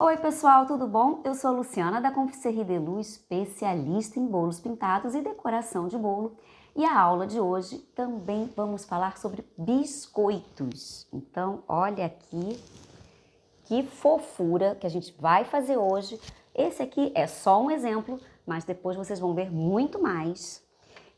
Oi pessoal, tudo bom? Eu sou a Luciana da Confiserie de Lu, especialista em bolos pintados e decoração de bolo. E a aula de hoje também vamos falar sobre biscoitos. Então, olha aqui que fofura que a gente vai fazer hoje. Esse aqui é só um exemplo, mas depois vocês vão ver muito mais.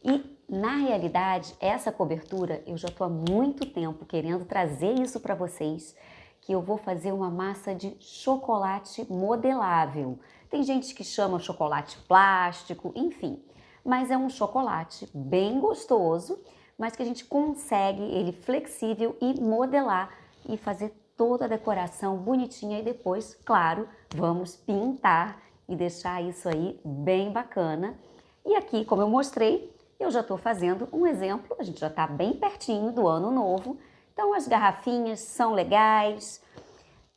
E na realidade, essa cobertura eu já estou há muito tempo querendo trazer isso para vocês, que eu vou fazer uma massa de chocolate modelável. Tem gente que chama chocolate plástico, enfim, mas é um chocolate bem gostoso, mas que a gente consegue ele flexível e modelar e fazer toda a decoração bonitinha e depois, claro, vamos pintar e deixar isso aí bem bacana. E aqui, como eu mostrei, eu já estou fazendo um exemplo, a gente já está bem pertinho do ano novo, então as garrafinhas são legais.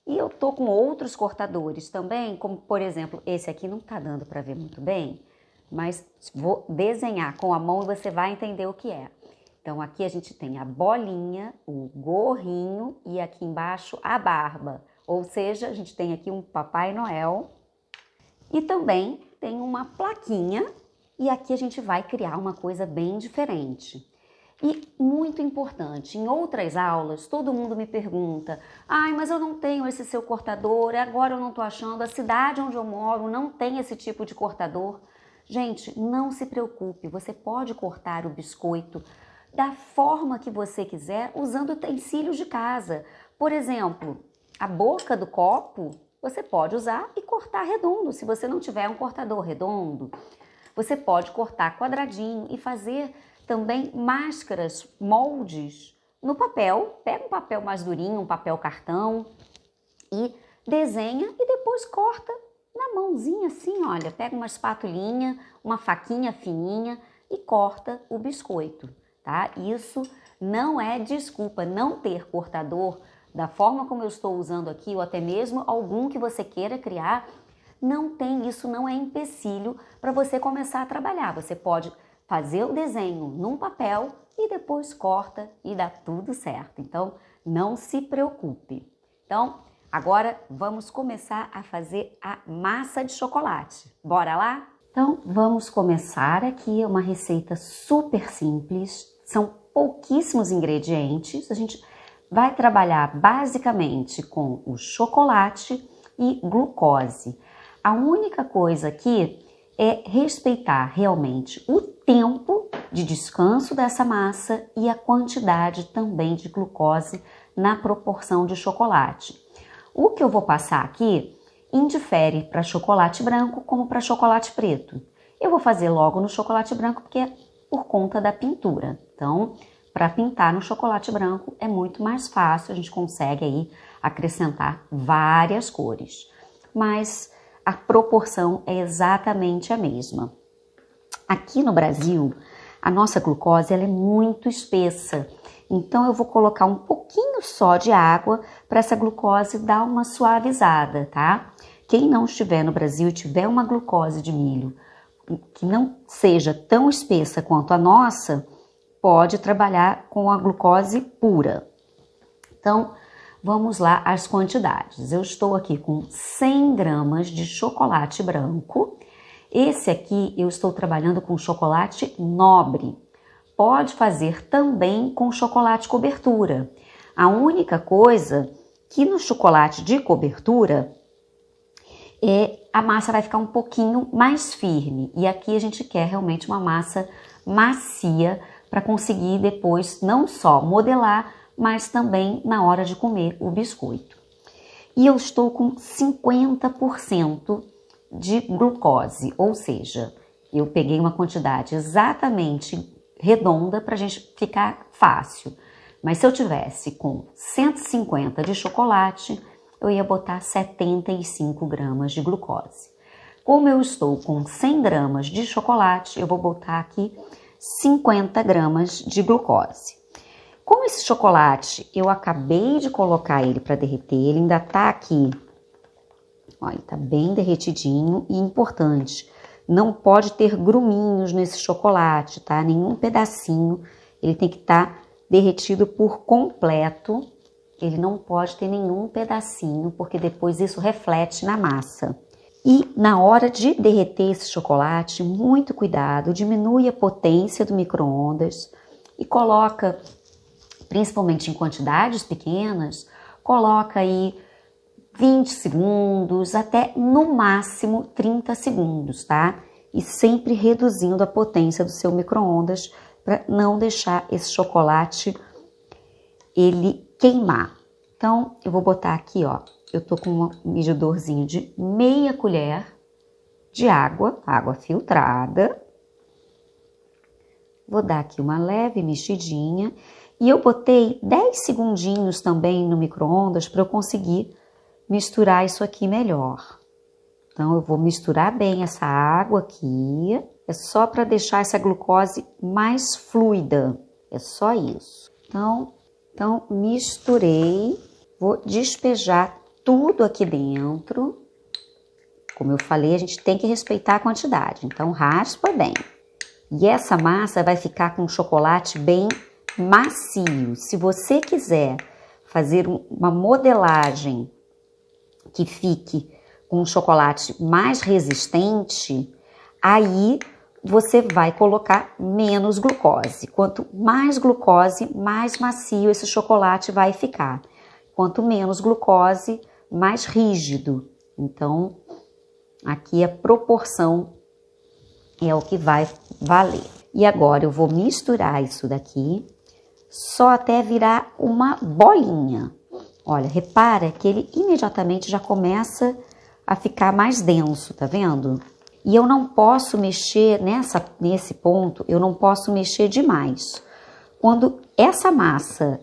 E eu tô com outros cortadores também, como por exemplo, esse aqui não tá dando para ver muito bem, mas vou desenhar com a mão e você vai entender o que é. Então aqui a gente tem a bolinha, o gorrinho e aqui embaixo a barba. Ou seja, a gente tem aqui um Papai Noel e também tem uma plaquinha e aqui a gente vai criar uma coisa bem diferente. E muito importante, em outras aulas, todo mundo me pergunta: ai, mas eu não tenho esse seu cortador, agora eu não estou achando, a cidade onde eu moro não tem esse tipo de cortador. Gente, não se preocupe, você pode cortar o biscoito da forma que você quiser, usando utensílios de casa. Por exemplo, a boca do copo, você pode usar e cortar redondo, se você não tiver um cortador redondo. Você pode cortar quadradinho e fazer também máscaras, moldes no papel. Pega um papel mais durinho, um papel cartão e desenha e depois corta na mãozinha assim, olha. Pega uma espatulinha, uma faquinha fininha e corta o biscoito, tá? Isso não é desculpa, não ter cortador da forma como eu estou usando aqui ou até mesmo algum que você queira criar. Não tem, isso não é empecilho para você começar a trabalhar. Você pode fazer o desenho num papel e depois corta e dá tudo certo. Então, não se preocupe. Então, agora vamos começar a fazer a massa de chocolate. Bora lá? Então, vamos começar aqui uma receita super simples. São pouquíssimos ingredientes. A gente vai trabalhar basicamente com o chocolate e glucose. A única coisa aqui é respeitar realmente o tempo de descanso dessa massa e a quantidade também de glucose na proporção de chocolate. O que eu vou passar aqui indifere para chocolate branco como para chocolate preto. Eu vou fazer logo no chocolate branco porque é por conta da pintura. Então, para pintar no chocolate branco é muito mais fácil, a gente consegue aí acrescentar várias cores. Mas a proporção é exatamente a mesma. Aqui no Brasil, a nossa glucose ela é muito espessa, então eu vou colocar um pouquinho só de água para essa glucose dar uma suavizada, tá? Quem não estiver no Brasil e tiver uma glucose de milho que não seja tão espessa quanto a nossa, pode trabalhar com a glucose pura. Então, vamos lá as quantidades. Eu estou aqui com 100 gramas de chocolate branco. Esse aqui eu estou trabalhando com chocolate nobre. Pode fazer também com chocolate cobertura. A única coisa que no chocolate de cobertura a massa vai ficar um pouquinho mais firme. E aqui a gente quer realmente uma massa macia para conseguir depois não só modelar, mas também na hora de comer o biscoito. E eu estou com 50% de glucose, ou seja, eu peguei uma quantidade exatamente redonda para a gente ficar fácil. Mas se eu tivesse com 150 de chocolate, eu ia botar 75 gramas de glucose. Como eu estou com 100 gramas de chocolate, eu vou botar aqui 50 gramas de glucose. Como esse chocolate, eu acabei de colocar ele para derreter, ele ainda tá aqui, olha, tá bem derretidinho e importante, não pode ter gruminhos nesse chocolate, tá? Nenhum pedacinho, ele tem que estar derretido por completo Ele não pode ter nenhum pedacinho, porque depois isso reflete na massa. E na hora de derreter esse chocolate, muito cuidado, diminui a potência do micro-ondas e coloca, principalmente em quantidades pequenas, coloca aí 20 segundos até no máximo 30 segundos, tá? E sempre reduzindo a potência do seu micro-ondas para não deixar esse chocolate ele queimar. Então, eu vou botar aqui, ó, eu tô com um medidorzinho de meia colher de água, água filtrada. Vou dar aqui uma leve mexidinha e eu botei 10 segundinhos também no micro-ondas para eu conseguir misturar isso aqui melhor. Então, eu vou misturar bem essa água aqui, é só para deixar essa glucose mais fluida, é só isso. Então, misturei, vou despejar tudo aqui dentro. Como eu falei, a gente tem que respeitar a quantidade, então raspa bem. E essa massa vai ficar com chocolate bem macio. Se você quiser fazer uma modelagem que fique com um chocolate mais resistente, aí você vai colocar menos glucose. Quanto mais glucose, mais macio esse chocolate vai ficar. Quanto menos glucose, mais rígido. Então, aqui a proporção é o que vai valer. E agora eu vou misturar isso daqui, só até virar uma bolinha. Olha, repara que ele imediatamente já começa a ficar mais denso, tá vendo? E eu não posso mexer nesse ponto, eu não posso mexer demais. Quando essa massa,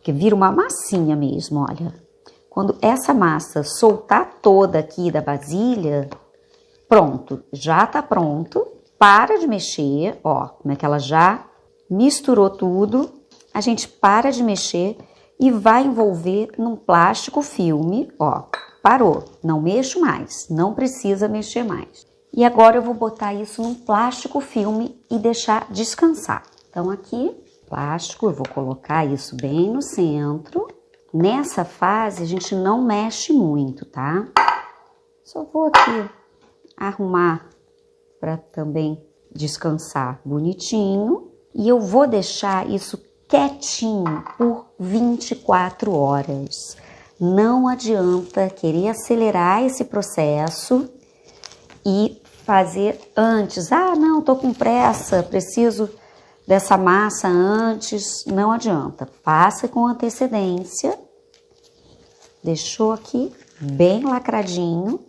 que vira uma massinha mesmo, olha. Quando essa massa soltar toda aqui da vasilha, pronto, já tá pronto. Para de mexer, ó, como é que ela já misturou tudo. A gente para de mexer e vai envolver num plástico filme, ó. Parou, não mexo mais, não precisa mexer mais. E agora eu vou botar isso num plástico filme e deixar descansar. Então aqui, plástico, eu vou colocar isso bem no centro. Nessa fase a gente não mexe muito, tá? Só vou aqui arrumar para também descansar bonitinho. E eu vou deixar isso quietinho por 24 horas. Não adianta querer acelerar esse processo e fazer antes. Ah, não, tô com pressa, preciso dessa massa antes. Não adianta. Faça com antecedência. Deixou aqui bem lacradinho.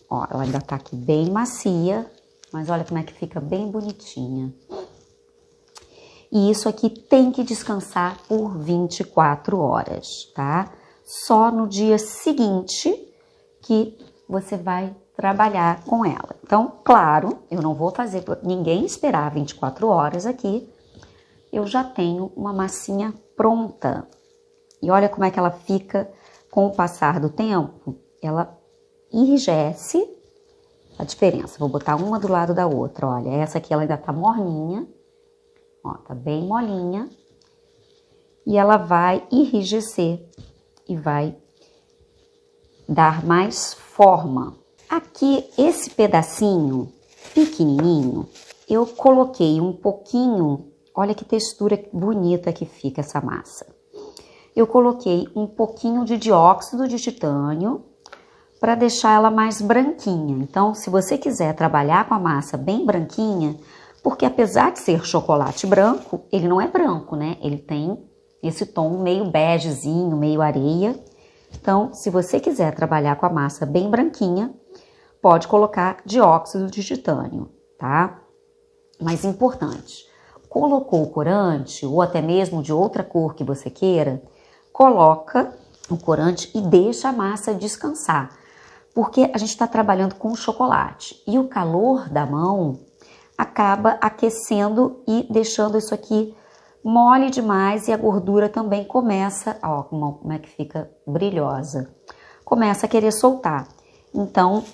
Ó, ela ainda tá aqui bem macia, mas olha como é que fica bem bonitinha. E isso aqui tem que descansar por 24 horas, tá? Só no dia seguinte que você vai trabalhar com ela. Então, claro, eu não vou fazer ninguém esperar 24 horas aqui. Eu já tenho uma massinha pronta. E olha como é que ela fica com o passar do tempo. Ela enrijece. A diferença, vou botar uma do lado da outra. Olha, essa aqui ela ainda tá morninha. Ó, tá bem molinha. E ela vai enrijecer e vai dar mais forma. Aqui, esse pedacinho pequenininho, eu coloquei um pouquinho, olha que textura bonita que fica essa massa. Eu coloquei um pouquinho de dióxido de titânio para deixar ela mais branquinha. Então, se você quiser trabalhar com a massa bem branquinha, porque apesar de ser chocolate branco, ele não é branco, né? Ele tem esse tom meio begezinho, meio areia. Então, se você quiser trabalhar com a massa bem branquinha, pode colocar dióxido de titânio, tá? Mas importante, colocou o corante, ou até mesmo de outra cor que você queira, coloca o corante e deixa a massa descansar. Porque a gente está trabalhando com chocolate e o calor da mão acaba aquecendo e deixando isso aqui mole demais e a gordura também começa, ó, como é que fica brilhosa, começa a querer soltar. Então,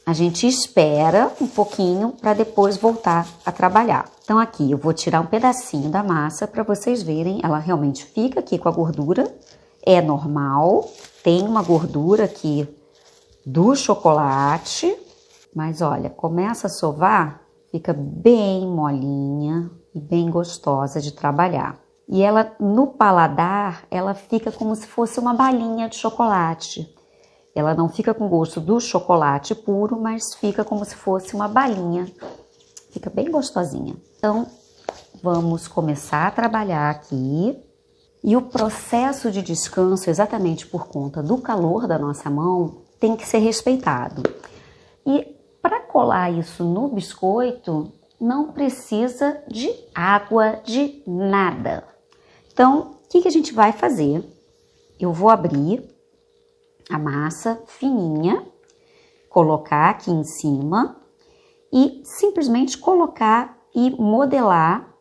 a gente espera um pouquinho para depois voltar a trabalhar. Então aqui eu vou tirar um pedacinho da massa para vocês verem, ela realmente fica aqui com a gordura, é normal, tem uma gordura aqui do chocolate, mas olha, começa a sovar, fica bem molinha e bem gostosa de trabalhar. E ela, no paladar, ela fica como se fosse uma balinha de chocolate. Ela não fica com gosto do chocolate puro, mas fica como se fosse uma balinha. Fica bem gostosinha. Então, vamos começar a trabalhar aqui. E o processo de descanso, exatamente por conta do calor da nossa mão, tem que ser respeitado. E para colar isso no biscoito, não precisa de água, de nada. Então, o que a gente vai fazer? Eu vou abrir a massa fininha, colocar aqui em cima e simplesmente colocar e modelar.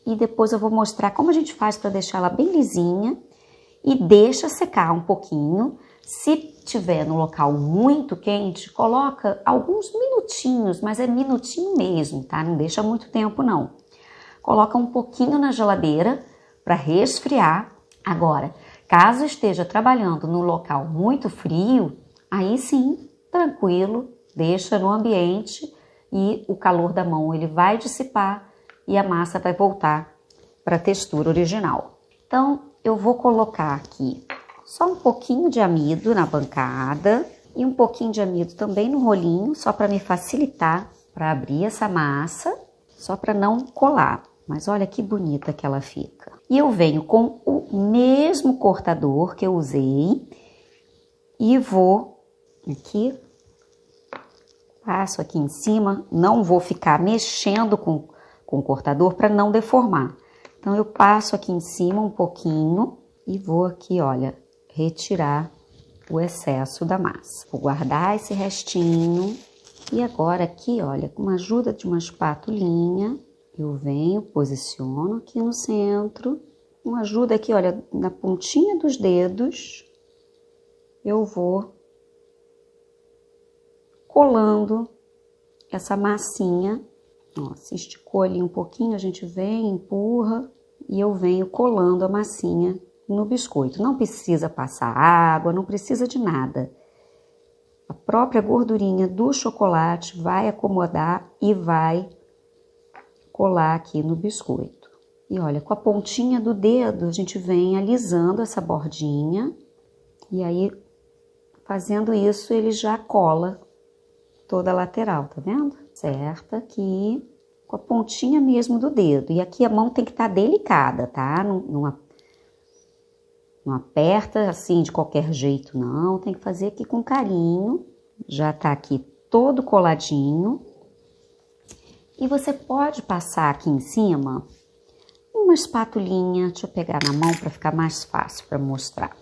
E depois eu vou mostrar como a gente faz para deixar ela bem lisinha e deixa secar um pouquinho. Se tiver no local muito quente, coloca alguns minutinhos, mas é minutinho mesmo, tá? Não deixa muito tempo não. Coloca um pouquinho na geladeira para resfriar. Agora, caso esteja trabalhando no local muito frio, aí sim, tranquilo, deixa no ambiente e o calor da mão ele vai dissipar e a massa vai voltar para a textura original. Então, eu vou colocar aqui só um pouquinho de amido na bancada e um pouquinho de amido também no rolinho, só para me facilitar para abrir essa massa, só para não colar. Mas olha que bonita que ela fica. E eu venho com o mesmo cortador que eu usei e vou aqui, passo aqui em cima, não vou ficar mexendo com o cortador para não deformar. Então eu passo aqui em cima um pouquinho e vou aqui, olha, retirar o excesso da massa. Vou guardar esse restinho e agora aqui, olha, com a ajuda de uma espatulinha, eu venho, posiciono aqui no centro, com a ajuda aqui, olha, na pontinha dos dedos, eu vou colando essa massinha. Ó, se esticou ali um pouquinho, a gente vem, empurra e eu venho colando a massinha no biscoito. Não precisa passar água, não precisa de nada. A própria gordurinha do chocolate vai acomodar e vai colar aqui no biscoito. E olha, com a pontinha do dedo a gente vem alisando essa bordinha e aí fazendo isso ele já cola toda a lateral, tá vendo? Certa aqui com a pontinha mesmo do dedo. E aqui a mão tem que estar delicada, tá? Não aperta assim de qualquer jeito, não. Tem que fazer aqui com carinho. Já tá aqui todo coladinho. E você pode passar aqui em cima uma espatulinha. Deixa eu pegar na mão para ficar mais fácil para mostrar.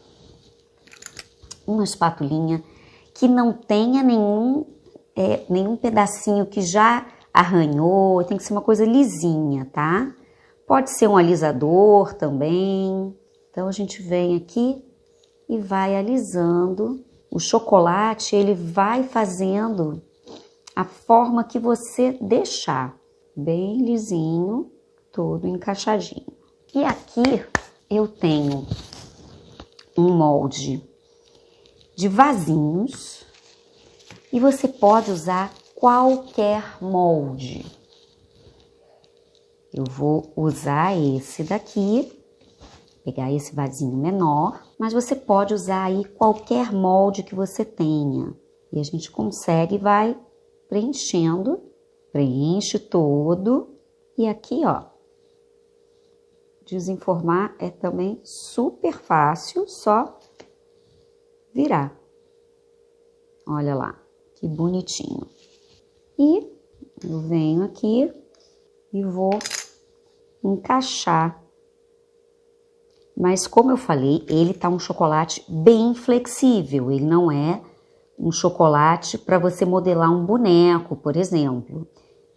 Uma espatulinha que não tenha nenhum pedacinho que já arranhou. Tem que ser uma coisa lisinha, tá? Pode ser um alisador também. Então, a gente vem aqui e vai alisando. O chocolate, ele vai fazendo a forma que você deixar. Bem lisinho, todo encaixadinho. E aqui eu tenho um molde de vasinhos. E você pode usar qualquer molde. Eu vou usar esse daqui. Pegar esse vasinho menor, mas você pode usar aí qualquer molde que você tenha. E a gente consegue, vai preenchendo, preenche todo. E aqui, ó, desenformar é também super fácil, só virar. Olha lá, que bonitinho. E eu venho aqui e vou encaixar. Mas como eu falei, ele tá um chocolate bem flexível. Ele não é um chocolate para você modelar um boneco, por exemplo.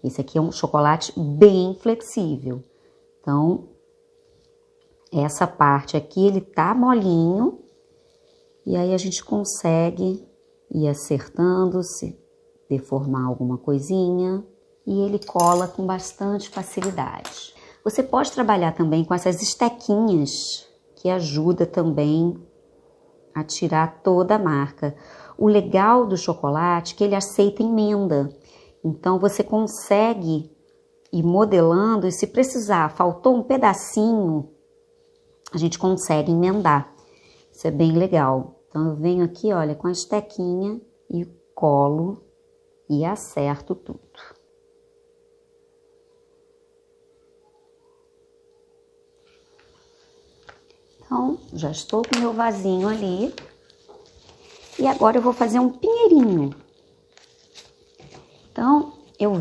Esse aqui é um chocolate bem flexível. Então, essa parte aqui, ele tá molinho. E aí a gente consegue ir acertando, deformar alguma coisinha e ele cola com bastante facilidade. Você pode trabalhar também com essas estequinhas, que ajuda também a tirar toda a marca. O legal do chocolate é que ele aceita emenda, então você consegue ir modelando e se precisar, faltou um pedacinho, a gente consegue emendar. Isso é bem legal. Então eu venho aqui, olha, com a estequinha e colo e acerto tudo. Então, já estou com meu vasinho ali. E agora eu vou fazer um pinheirinho. Então, eu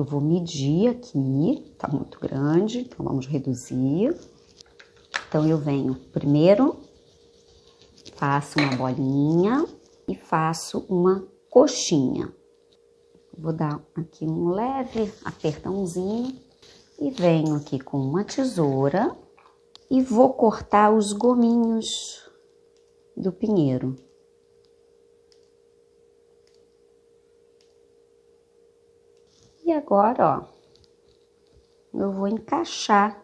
vou medir aqui, tá muito grande, então vamos reduzir. Então, eu venho primeiro, faço uma bolinha e faço uma coxinha. Vou dar aqui um leve apertãozinho e venho aqui com uma tesoura e vou cortar os gominhos do pinheiro. E agora, ó, eu vou encaixar.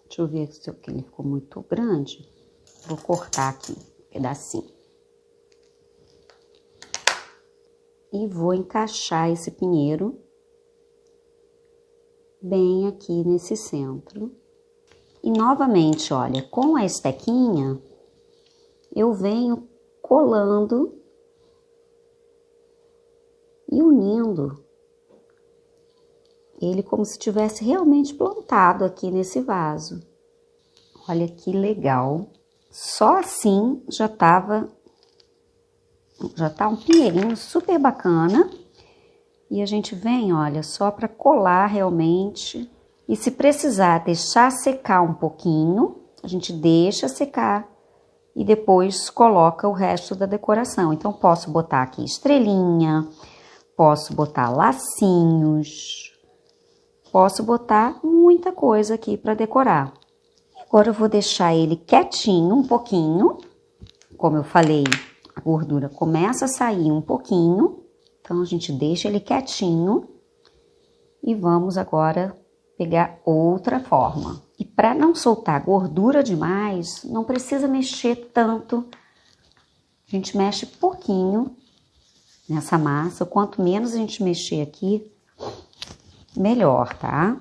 Deixa eu ver se ele ficou muito grande. Vou cortar aqui um pedacinho. E vou encaixar esse pinheiro bem aqui nesse centro. E novamente, olha, com a estequinha, eu venho colando e unindo ele como se tivesse realmente plantado aqui nesse vaso. Olha que legal. Só assim já tá um pinheirinho super bacana. E a gente vem, olha, só para colar realmente. E se precisar deixar secar um pouquinho, a gente deixa secar e depois coloca o resto da decoração. Então, posso botar aqui estrelinha, posso botar lacinhos, posso botar muita coisa aqui para decorar. Agora eu vou deixar ele quietinho um pouquinho. Como eu falei, a gordura começa a sair um pouquinho. Então, a gente deixa ele quietinho e vamos agora pegar outra forma. E para não soltar gordura demais, não precisa mexer tanto. A gente mexe pouquinho nessa massa. Quanto menos a gente mexer aqui, melhor, tá?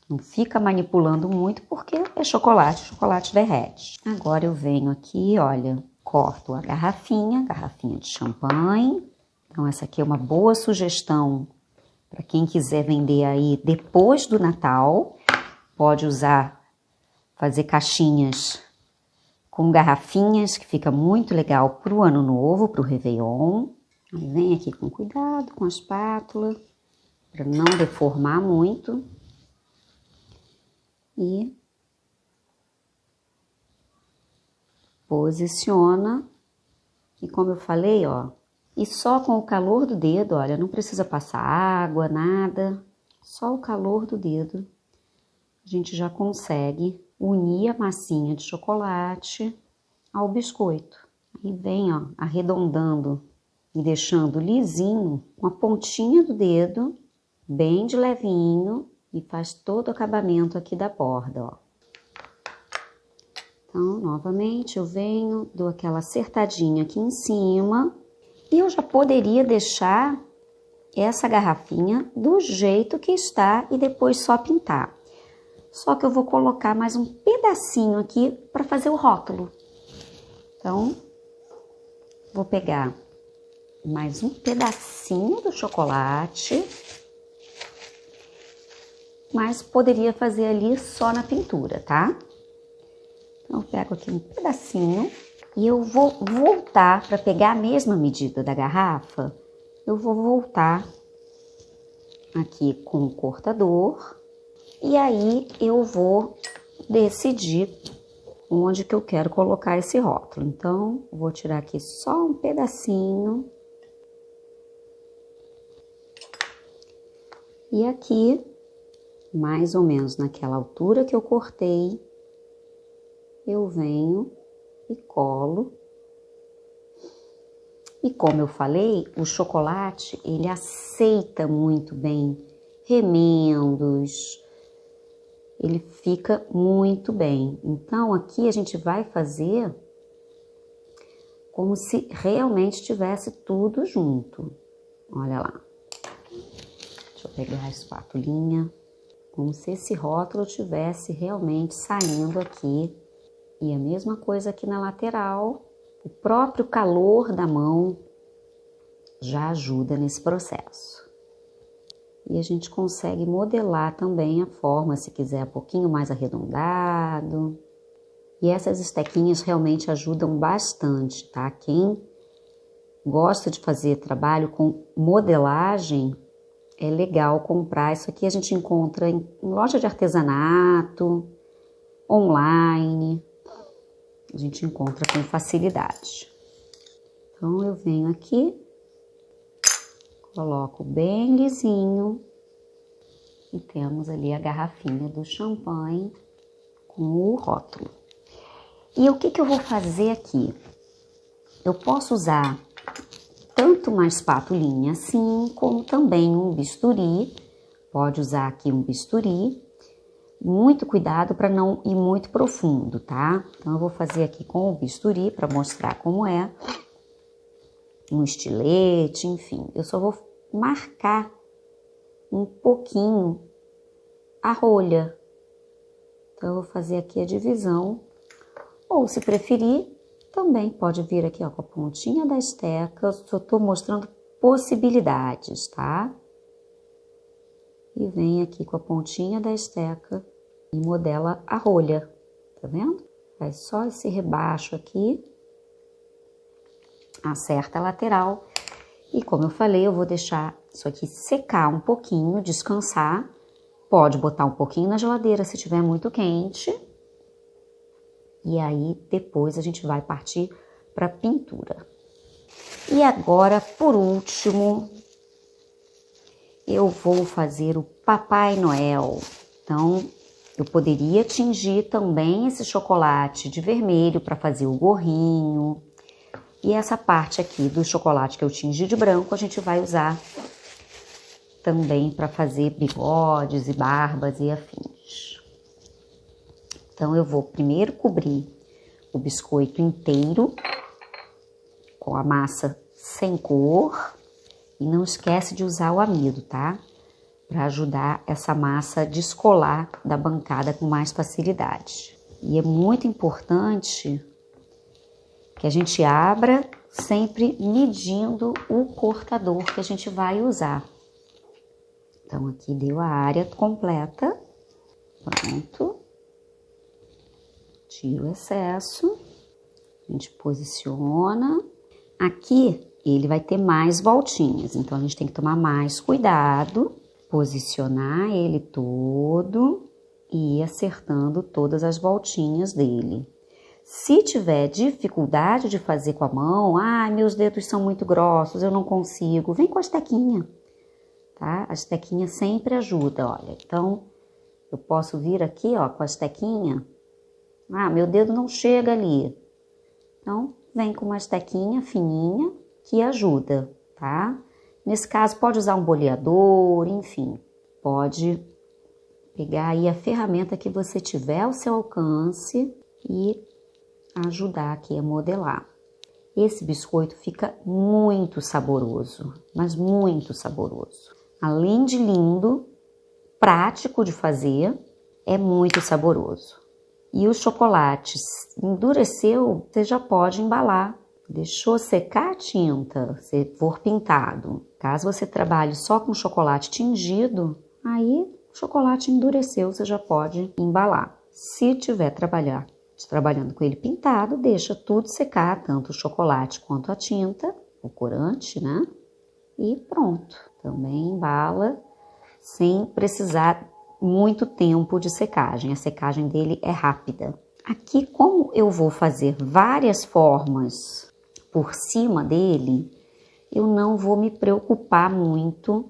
Não fica manipulando muito porque é chocolate, o chocolate derrete. Agora eu venho aqui, olha, corto a garrafinha de champanhe. Então, essa aqui é uma boa sugestão para quem quiser vender aí depois do Natal. Pode usar, fazer caixinhas com garrafinhas, que fica muito legal para o Ano Novo, para o Réveillon. Aí vem aqui com cuidado com a espátula, para não deformar muito. E posiciona. E como eu falei, ó, e só com o calor do dedo, olha, não precisa passar água, nada. Só o calor do dedo, a gente já consegue unir a massinha de chocolate ao biscoito. Aí vem, ó, arredondando e deixando lisinho com a pontinha do dedo, bem de levinho, e faz todo o acabamento aqui da borda, ó. Então, novamente, eu venho, dou aquela acertadinha aqui em cima. E eu já poderia deixar essa garrafinha do jeito que está e depois só pintar. Só que eu vou colocar mais um pedacinho aqui para fazer o rótulo. Então, vou pegar mais um pedacinho do chocolate. Mas poderia fazer ali só na pintura, tá? Então, eu pego aqui um pedacinho. E eu vou voltar para pegar a mesma medida da garrafa. Eu vou voltar aqui com o cortador. E aí eu vou decidir onde que eu quero colocar esse rótulo. Então, eu vou tirar aqui só um pedacinho. E aqui, mais ou menos naquela altura que eu cortei, eu venho e colo E como eu falei, o chocolate, ele aceita muito bem remendos, ele fica muito bem. Então, aqui a gente vai fazer como se realmente tivesse tudo junto. Olha lá. Deixa eu pegar a espatulinha. Como se esse rótulo tivesse realmente saindo aqui. E a mesma coisa aqui na lateral. O próprio calor da mão já ajuda nesse processo. E a gente consegue modelar também a forma, se quiser um pouquinho mais arredondado. E essas estequinhas realmente ajudam bastante, tá? Quem gosta de fazer trabalho com modelagem, é legal comprar. Isso aqui a gente encontra em loja de artesanato, online. A gente encontra com facilidade. Então, eu venho aqui, coloco bem lisinho e temos ali a garrafinha do champanhe com o rótulo. E o que eu vou fazer aqui? Eu posso usar tanto uma espatulinha assim, como também um bisturi. Pode usar aqui um bisturi. Muito cuidado para não ir muito profundo, tá? Então, eu vou fazer aqui com o bisturi para mostrar como é. Um estilete, enfim. Eu só vou marcar um pouquinho a rolha. Então, eu vou fazer aqui a divisão. Ou, se preferir, também pode vir aqui, ó, com a pontinha da esteca. Eu só tô mostrando possibilidades, tá? E vem aqui com a pontinha da esteca e modela a rolha, tá vendo? Faz só esse rebaixo aqui, acerta a lateral. E como eu falei, eu vou deixar isso aqui secar um pouquinho, descansar. Pode botar um pouquinho na geladeira se tiver muito quente. E aí, depois a gente vai partir para pintura. E agora, por último, eu vou fazer o Papai Noel. Então, eu poderia tingir também esse chocolate de vermelho para fazer o gorrinho. E essa parte aqui do chocolate que eu tingi de branco, a gente vai usar também para fazer bigodes e barbas e afins. Então, eu vou primeiro cobrir o biscoito inteiro com a massa sem cor. E não esquece de usar o amido, tá? Para ajudar essa massa a descolar da bancada com mais facilidade. E é muito importante que a gente abra sempre medindo o cortador que a gente vai usar. Então, aqui deu a área completa. Pronto. Tira o excesso. A gente posiciona. Aqui, ele vai ter mais voltinhas. Então, a gente tem que tomar mais cuidado. Posicionar ele todo e ir acertando todas as voltinhas dele. Se tiver dificuldade de fazer com a mão, meus dedos são muito grossos, eu não consigo, vem com a estequinha, tá? A estequinha sempre ajuda, olha. Então, eu posso vir aqui, ó, com a estequinha. Meu dedo não chega ali. Então, vem com uma estequinha fininha que ajuda, tá? Nesse caso, pode usar um boleador, enfim. Pode pegar aí a ferramenta que você tiver ao seu alcance e ajudar aqui a modelar. Esse biscoito fica muito saboroso, mas muito saboroso. Além de lindo, prático de fazer, é muito saboroso. E o chocolate endureceu, você já pode embalar. Deixou secar a tinta, se for pintado. Caso você trabalhe só com chocolate tingido, aí o chocolate endureceu, você já pode embalar. Se tiver trabalhando com ele pintado, deixa tudo secar, tanto o chocolate quanto a tinta, o corante, né? E pronto. Também embala sem precisar muito tempo de secagem. A secagem dele é rápida. Aqui, como eu vou fazer várias formas por cima dele, eu não vou me preocupar muito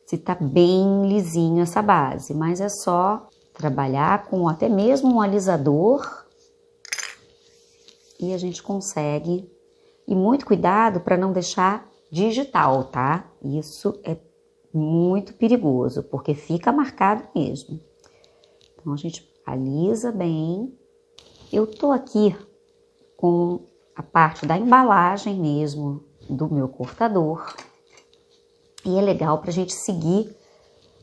se tá bem lisinho essa base, mas é só trabalhar com até mesmo um alisador e a gente consegue E muito cuidado para não deixar digital, tá? Isso é muito perigoso, porque fica marcado mesmo. Então, a gente alisa bem. Eu tô aqui com a parte da embalagem mesmo do meu cortador. E é legal para a gente seguir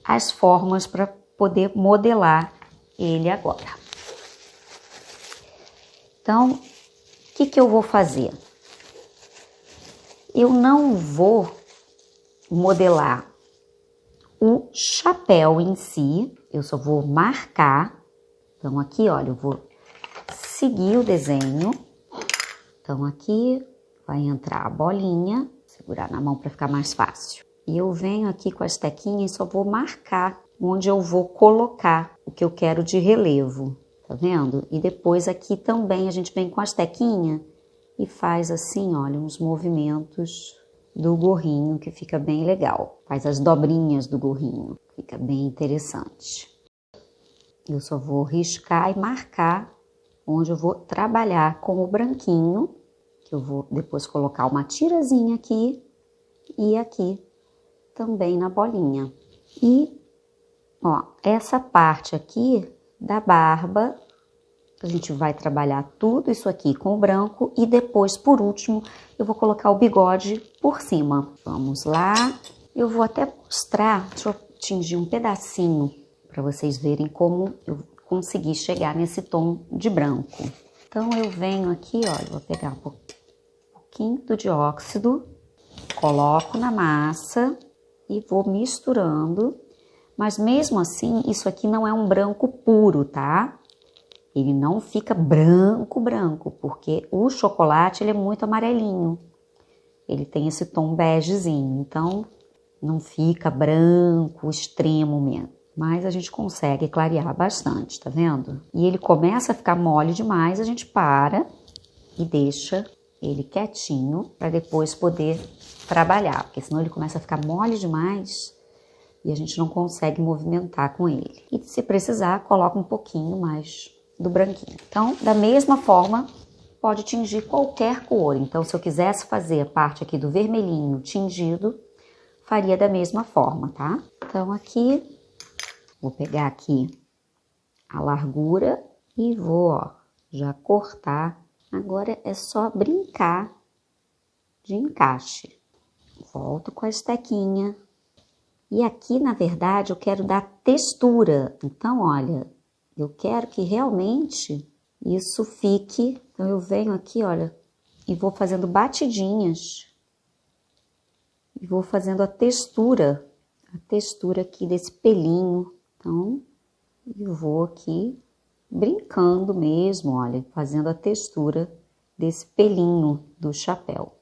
as formas para poder modelar ele agora. Então, o que eu vou fazer? Eu não vou modelar o chapéu em si, eu só vou marcar. Então, aqui, olha, eu vou seguir o desenho. Então, aqui vai entrar a bolinha, segurar na mão para ficar mais fácil. E eu venho aqui com as tequinhas e só vou marcar onde eu vou colocar o que eu quero de relevo, tá vendo? E depois aqui também a gente vem com as tequinhas e faz assim, olha, uns movimentos do gorrinho que fica bem legal. Faz as dobrinhas do gorrinho, fica bem interessante. Eu só vou riscar e marcar onde eu vou trabalhar com o branquinho, que eu vou depois colocar uma tirazinha aqui e aqui também na bolinha. E, ó, essa parte aqui da barba, a gente vai trabalhar tudo isso aqui com o branco e depois, por último, eu vou colocar o bigode por cima. Vamos lá. Eu vou até mostrar, deixa eu tingir um pedacinho para vocês verem como eu consegui chegar nesse tom de branco. Então, eu venho aqui, olha, vou pegar um pouquinho do dióxido, coloco na massa e vou misturando, mas mesmo assim, isso aqui não é um branco puro, tá? Ele não fica branco, porque o chocolate ele é muito amarelinho. Ele tem esse tom begezinho, então não fica branco extremo mesmo. Mas a gente consegue clarear bastante, tá vendo? E ele começa a ficar mole demais, a gente para e deixa ele quietinho para depois poder trabalhar, porque senão ele começa a ficar mole demais e a gente não consegue movimentar com ele. E se precisar, coloca um pouquinho mais do branquinho. Então, da mesma forma, pode tingir qualquer cor. Então, se eu quisesse fazer a parte aqui do vermelhinho tingido, faria da mesma forma, tá? Então, aqui, vou pegar aqui a largura e vou, ó, já cortar. Agora é só brincar de encaixe. Volto com a estequinha. E aqui, na verdade, eu quero dar textura. Então, olha, eu quero que realmente isso fique. Então, eu venho aqui, olha, e vou fazendo batidinhas. E vou fazendo a textura aqui desse pelinho. Então, eu vou aqui brincando mesmo, olha, fazendo a textura desse pelinho do chapéu.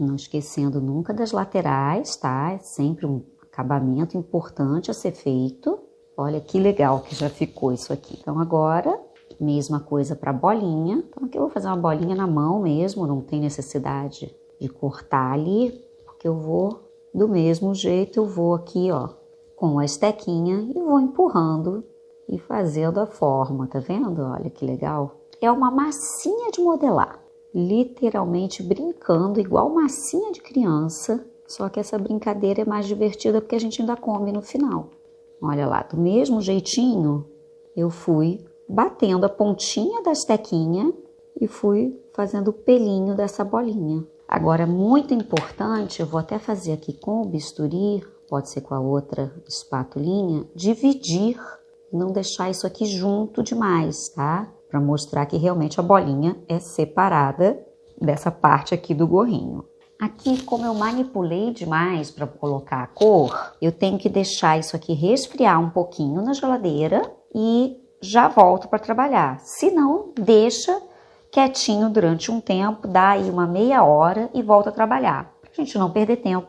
Não esquecendo nunca das laterais, tá? É sempre um acabamento importante a ser feito. Olha que legal que já ficou isso aqui. Então agora, mesma coisa para a bolinha. Então aqui eu vou fazer uma bolinha na mão mesmo, não tem necessidade de cortar ali, porque eu vou do mesmo jeito, eu vou aqui, ó, com a estequinha e vou empurrando e fazendo a forma, tá vendo? Olha que legal. É uma massinha de modelar, literalmente brincando igual massinha de criança, só que essa brincadeira é mais divertida porque a gente ainda come no final. Olha lá, do mesmo jeitinho, eu fui batendo a pontinha da estequinha e fui fazendo o pelinho dessa bolinha. Agora, muito importante, eu vou até fazer aqui com o bisturi, pode ser com a outra espatulinha, dividir, não deixar isso aqui junto demais, tá? Para mostrar que realmente a bolinha é separada dessa parte aqui do gorrinho. Aqui, como eu manipulei demais para colocar a cor, eu tenho que deixar isso aqui resfriar um pouquinho na geladeira e já volto para trabalhar. Se não, deixa quietinho durante um tempo, dá aí uma meia hora e volta a trabalhar. Para a gente não perder tempo,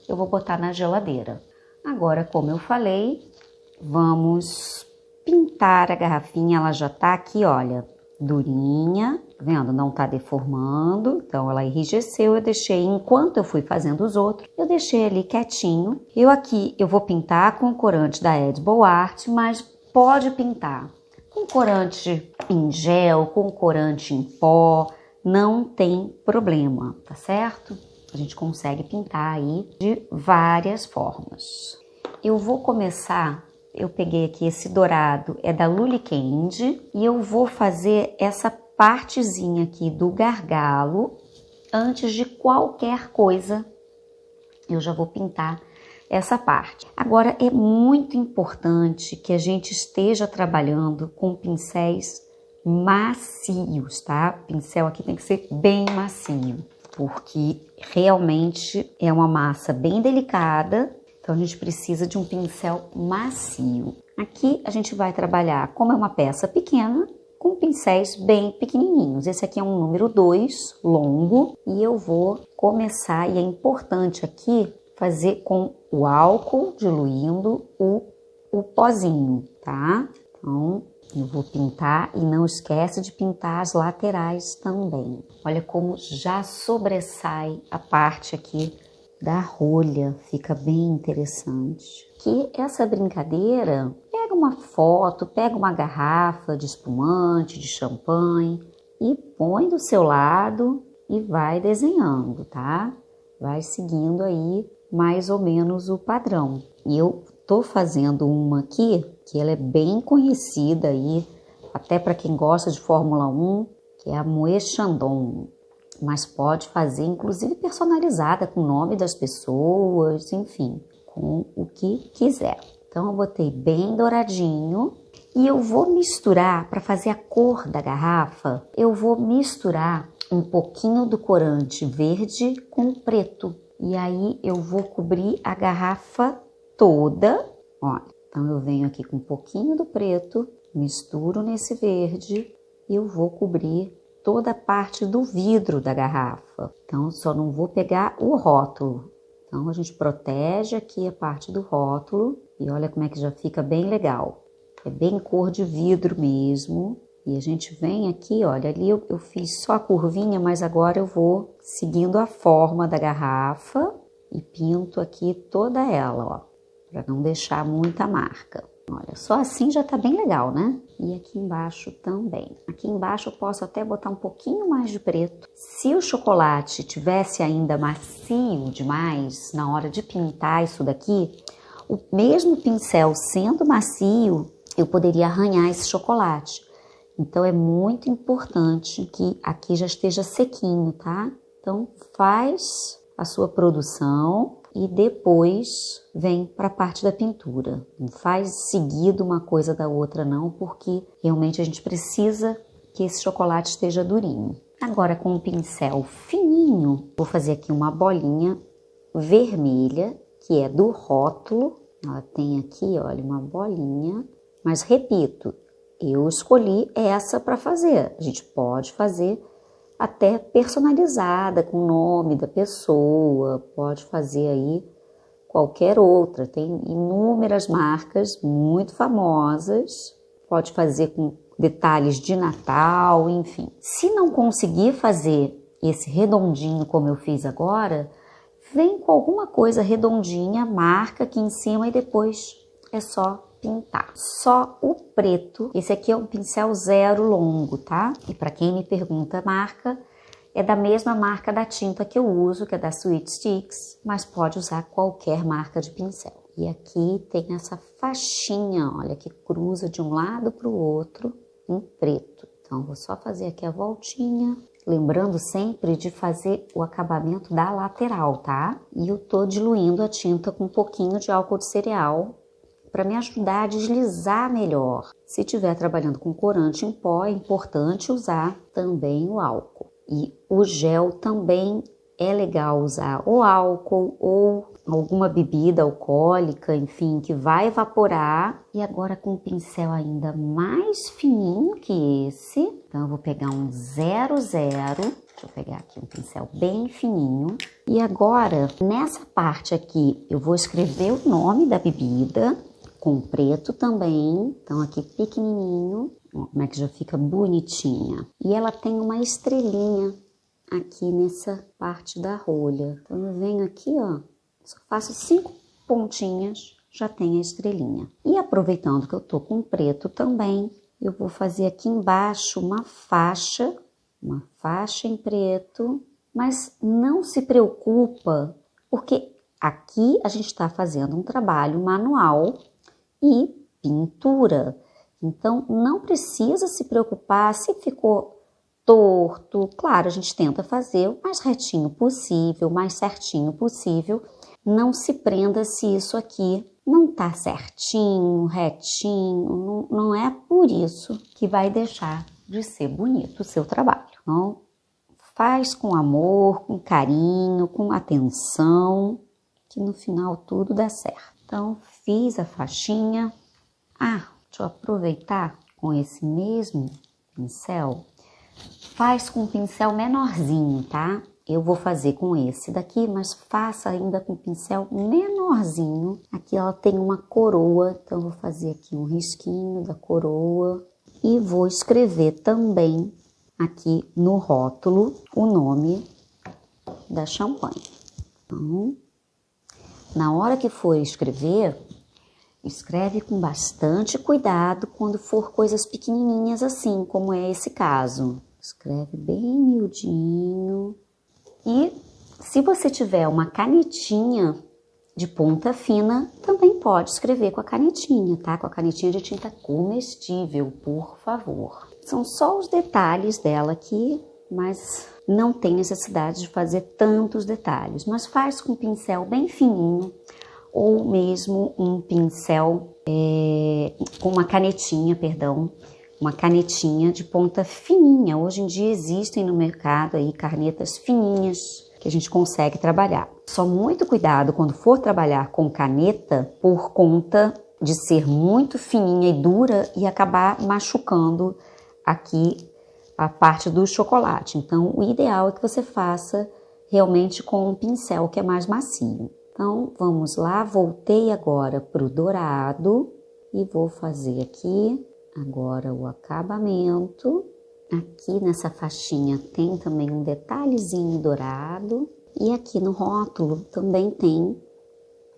eu vou botar na geladeira. Agora, como eu falei, vamos pintar a garrafinha. Ela já tá aqui, olha, durinha, tá vendo? Não tá deformando, então ela enrijeceu. Eu deixei, enquanto eu fui fazendo os outros, eu deixei ali quietinho. Eu vou pintar com o corante da Edible Art, mas pode pintar com corante em gel, com corante em pó, não tem problema, tá certo? A gente consegue pintar aí de várias formas. Eu vou começar, eu peguei aqui esse dourado, é da Luli Candy, e eu vou fazer essa partezinha aqui do gargalo. Antes de qualquer coisa, eu já vou pintar essa parte. Agora, é muito importante que a gente esteja trabalhando com pincéis macios, tá? O pincel aqui tem que ser bem macio, porque realmente é uma massa bem delicada, então a gente precisa de um pincel macio. Aqui a gente vai trabalhar, como é uma peça pequena, com pincéis bem pequenininhos. Esse aqui é um número 2, longo, e eu vou começar, e é importante aqui fazer com o álcool diluindo o pozinho, tá? Então, eu vou pintar e não esquece de pintar as laterais também. Olha como já sobressai a parte aqui da rolha, fica bem interessante. Que essa brincadeira, pega uma foto, pega uma garrafa de espumante, de champanhe e põe do seu lado e vai desenhando, tá? Vai seguindo aí mais ou menos o padrão. E eu tô fazendo uma aqui que ela é bem conhecida aí, até para quem gosta de Fórmula 1, que é a Moët Chandon. Mas pode fazer inclusive personalizada com o nome das pessoas, enfim, com o que quiser. Então eu botei bem douradinho e eu vou misturar, para fazer a cor da garrafa, eu vou misturar um pouquinho do corante verde com preto. E aí eu vou cobrir a garrafa toda, olha. Então eu venho aqui com um pouquinho do preto, misturo nesse verde e eu vou cobrir toda a parte do vidro da garrafa. Então só não vou pegar o rótulo. Então a gente protege aqui a parte do rótulo e olha como é que já fica bem legal. É bem cor de vidro mesmo. E a gente vem aqui, olha, ali eu fiz só a curvinha, mas agora eu vou seguindo a forma da garrafa e pinto aqui toda ela, ó, para não deixar muita marca. Olha, só assim já tá bem legal, né? E aqui embaixo também. Aqui embaixo eu posso até botar um pouquinho mais de preto. Se o chocolate tivesse ainda macio demais na hora de pintar isso daqui, o mesmo pincel sendo macio, eu poderia arranhar esse chocolate. Então é muito importante que aqui já esteja sequinho, tá? Então faz a sua produção e depois vem para a parte da pintura. Não faz seguido uma coisa da outra não, porque realmente a gente precisa que esse chocolate esteja durinho. Agora com um pincel fininho, vou fazer aqui uma bolinha vermelha, que é do rótulo. Ela tem aqui, olha, uma bolinha, mas repito, eu escolhi essa para fazer. A gente pode fazer até personalizada com o nome da pessoa, pode fazer aí qualquer outra. Tem inúmeras marcas muito famosas, pode fazer com detalhes de Natal, enfim. Se não conseguir fazer esse redondinho como eu fiz agora, vem com alguma coisa redondinha, marca aqui em cima e depois é só pintar. Só o preto. Esse aqui é um pincel 0 longo, tá? E para quem me pergunta a marca, é da mesma marca da tinta que eu uso, que é da Sweet Sticks, mas pode usar qualquer marca de pincel. E aqui tem essa faixinha, olha, que cruza de um lado para o outro em preto. Então vou só fazer aqui a voltinha, lembrando sempre de fazer o acabamento da lateral, tá? E eu tô diluindo a tinta com um pouquinho de álcool de cereal para me ajudar a deslizar melhor. Se estiver trabalhando com corante em pó, é importante usar também o álcool. E o gel também é legal usar o álcool ou alguma bebida alcoólica, enfim, que vai evaporar. E agora com um pincel ainda mais fininho que esse, então eu vou pegar um 00, deixa eu pegar aqui um pincel bem fininho. E agora, nessa parte aqui, eu vou escrever o nome da bebida, com preto também, então aqui pequenininho, ó, como é que já fica bonitinha. E ela tem uma estrelinha aqui nessa parte da rolha. Então eu venho aqui, ó, só faço 5 pontinhas, já tem a estrelinha. E aproveitando que eu tô com preto também, eu vou fazer aqui embaixo uma faixa uma faixa em preto, mas não se preocupa, porque aqui a gente está fazendo um trabalho manual e pintura. Então, não precisa se preocupar se ficou torto. Claro, a gente tenta fazer o mais retinho possível, o mais certinho possível. Não se prenda se isso aqui não tá certinho, retinho. Não é por isso que vai deixar de ser bonito o seu trabalho. Então, faz com amor, com carinho, com atenção, que no final tudo dá certo. Então, fiz a faixinha. Deixa eu aproveitar com esse mesmo pincel. Faz com um pincel menorzinho, tá? Eu vou fazer com esse daqui, mas faça ainda com um pincel menorzinho. Aqui ela tem uma coroa, então eu vou fazer aqui um risquinho da coroa. E vou escrever também aqui no rótulo o nome da champanhe. Então, na hora que for escrever, escreve com bastante cuidado quando for coisas pequenininhas assim, como é esse caso. Escreve bem miudinho. E se você tiver uma canetinha de ponta fina, também pode escrever com a canetinha, tá? Com a canetinha de tinta comestível, por favor. São só os detalhes dela aqui, mas não tem necessidade de fazer tantos detalhes. Mas faz com um pincel bem fininho, ou mesmo um pincel com uma canetinha, uma canetinha de ponta fininha. Hoje em dia existem no mercado aí canetas fininhas que a gente consegue trabalhar. Só muito cuidado quando for trabalhar com caneta, por conta de ser muito fininha e dura e acabar machucando aqui a parte do chocolate. Então, o ideal é que você faça realmente com um pincel que é mais macio. Então, vamos lá, voltei agora para o dourado e vou fazer aqui agora o acabamento. Aqui nessa faixinha tem também um detalhezinho dourado e aqui no rótulo também tem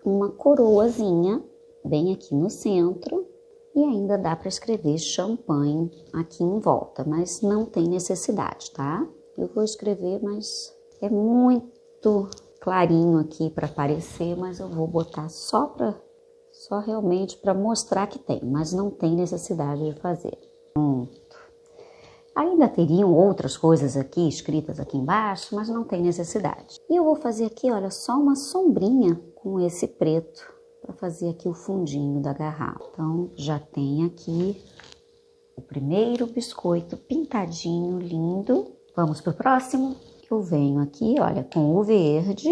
uma coroazinha bem aqui no centro e ainda dá para escrever champanhe aqui em volta, mas não tem necessidade, tá? Eu vou escrever, mas é muito clarinho aqui para aparecer, mas eu vou botar só realmente para mostrar que tem, mas não tem necessidade de fazer. Pronto. Ainda teriam outras coisas aqui escritas aqui embaixo, mas não tem necessidade. E eu vou fazer aqui, olha, só uma sombrinha com esse preto para fazer aqui o fundinho da garrafa. Então, já tem aqui o primeiro biscoito pintadinho, lindo. Vamos para o próximo. Eu venho aqui, olha, com o verde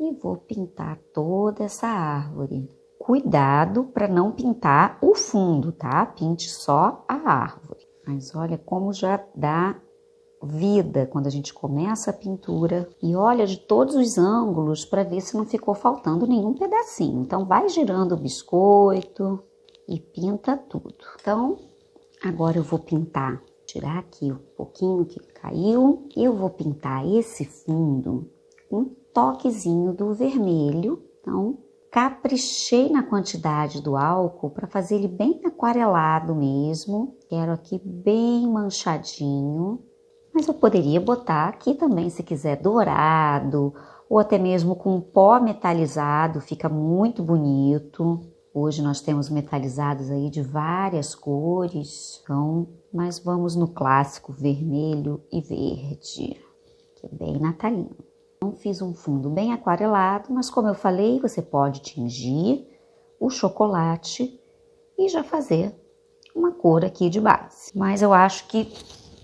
e vou pintar toda essa árvore. Cuidado para não pintar o fundo, tá? Pinte só a árvore. Mas olha como já dá vida quando a gente começa a pintura e olha de todos os ângulos para ver se não ficou faltando nenhum pedacinho. Então, vai girando o biscoito e pinta tudo. Então, agora eu vou pintar, tirar aqui um pouquinho que caiu. Eu vou pintar esse fundo com um toquezinho do vermelho. Então, caprichei na quantidade do álcool para fazer ele bem aquarelado mesmo. Quero aqui bem manchadinho. Mas eu poderia botar aqui também, se quiser, dourado ou até mesmo com pó metalizado, fica muito bonito. Hoje nós temos metalizados aí de várias cores, então, mas vamos no clássico vermelho e verde, que é bem natalino. Então, fiz um fundo bem aquarelado, mas como eu falei, você pode tingir o chocolate e já fazer uma cor aqui de base. Mas eu acho que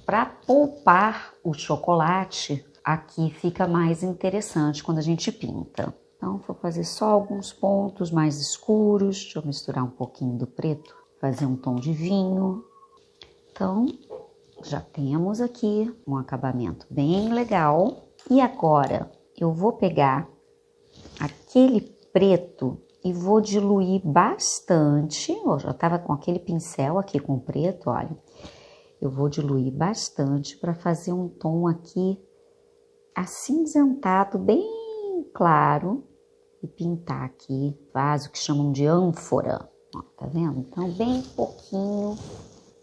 para poupar o chocolate, aqui fica mais interessante quando a gente pinta. Então, vou fazer só alguns pontos mais escuros. Deixa eu misturar um pouquinho do preto, fazer um tom de vinho. Então, já temos aqui um acabamento bem legal. E agora, eu vou pegar aquele preto e vou diluir bastante. Ó, já estava com aquele pincel aqui com preto, olha. Eu vou diluir bastante para fazer um tom aqui acinzentado, bem claro. E pintar aqui vaso que chamam de ânfora. Ó, tá vendo? Então, bem pouquinho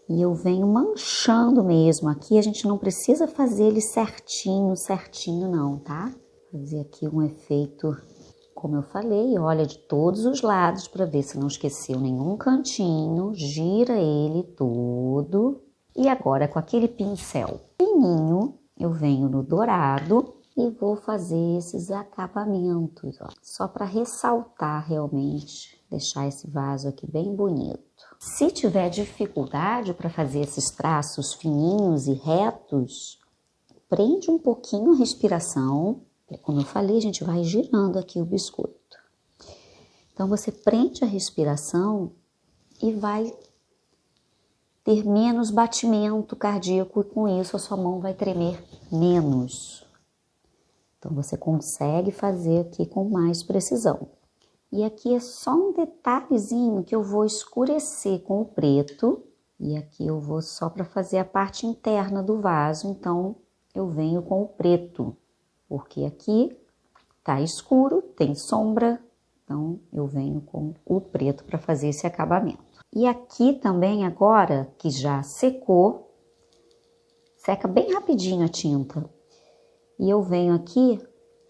E eu venho manchando mesmo. Aqui a gente não precisa fazer ele certinho não, tá? Fazer aqui um efeito, como eu falei, olha de todos os lados para ver se não esqueceu nenhum cantinho. Gira ele todo. E agora com aquele pincel fininho, eu venho no dourado e vou fazer esses acabamentos, ó. Só para ressaltar realmente, deixar esse vaso aqui bem bonito. Se tiver dificuldade para fazer esses traços fininhos e retos, prende um pouquinho a respiração. Como eu falei, a gente vai girando aqui o biscoito. Então, você prende a respiração e vai ter menos batimento cardíaco e com isso a sua mão vai tremer menos. Então, você consegue fazer aqui com mais precisão. E aqui é só um detalhezinho que eu vou escurecer com o preto. E aqui eu vou só para fazer a parte interna do vaso, então eu venho com o preto. Porque aqui tá escuro, tem sombra, então eu venho com o preto para fazer esse acabamento. E aqui também agora, que já secou, seca bem rapidinho a tinta. E eu venho aqui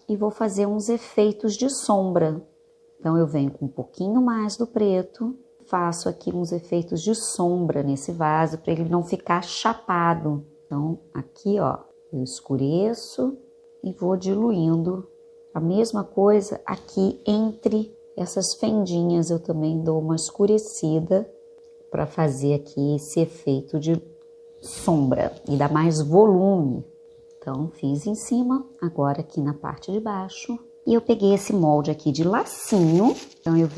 e vou fazer uns efeitos de sombra. Então, eu venho com um pouquinho mais do preto, faço aqui uns efeitos de sombra nesse vaso para ele não ficar chapado. Então, aqui, ó, eu escureço e vou diluindo. A mesma coisa aqui entre essas fendinhas, eu também dou uma escurecida para fazer aqui esse efeito de sombra e dar mais volume. Então, fiz em cima, agora aqui na parte de baixo. E eu peguei esse molde aqui de lacinho, então eu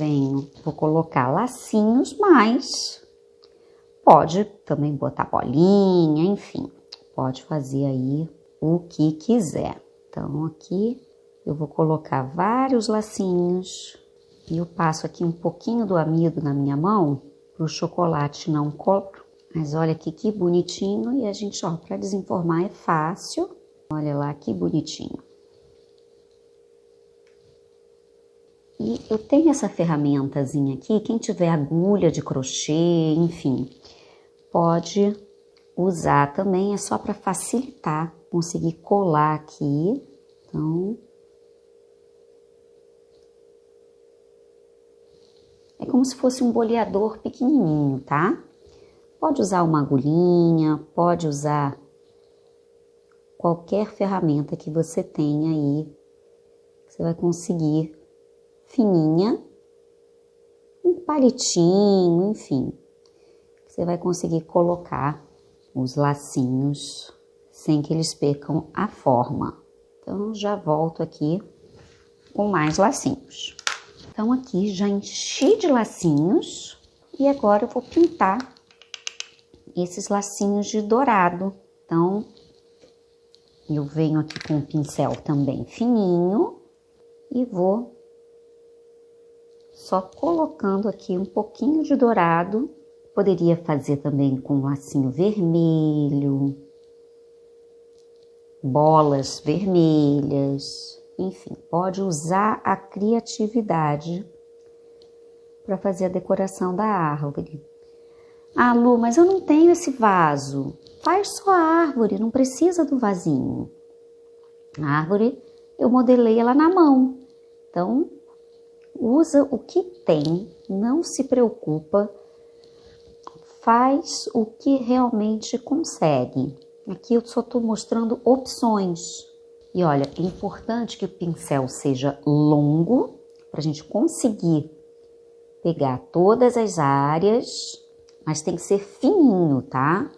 vou colocar lacinhos, mas pode também botar bolinha, enfim, pode fazer aí o que quiser. Então aqui eu vou colocar vários lacinhos e eu passo aqui um pouquinho do amido na minha mão para o chocolate não colar. Mas olha aqui que bonitinho e a gente, ó, para desenformar é fácil. Olha lá que bonitinho. E eu tenho essa ferramentazinha aqui, quem tiver agulha de crochê, enfim, pode usar também, é só para facilitar, conseguir colar aqui. Então, é como se fosse um boleador pequenininho, tá? Pode usar uma agulhinha, pode usar qualquer ferramenta que você tenha aí, você vai conseguir fininha, um palitinho, enfim, você vai conseguir colocar os lacinhos sem que eles percam a forma. Então, já volto aqui com mais lacinhos. Então, aqui já enchi de lacinhos e agora eu vou pintar esses lacinhos de dourado. Então, eu venho aqui com o pincel também fininho e vou só colocando aqui um pouquinho de dourado. Poderia fazer também com um lacinho vermelho, bolas vermelhas, enfim, pode usar a criatividade para fazer a decoração da árvore. Ah, Lu, mas eu não tenho esse vaso. Faz só a árvore, não precisa do vasinho. A árvore eu modelei ela na mão, então usa o que tem, não se preocupa, faz o que realmente consegue. Aqui eu só estou mostrando opções. E olha, é importante que o pincel seja longo para a gente conseguir pegar todas as áreas, mas tem que ser fininho, tá?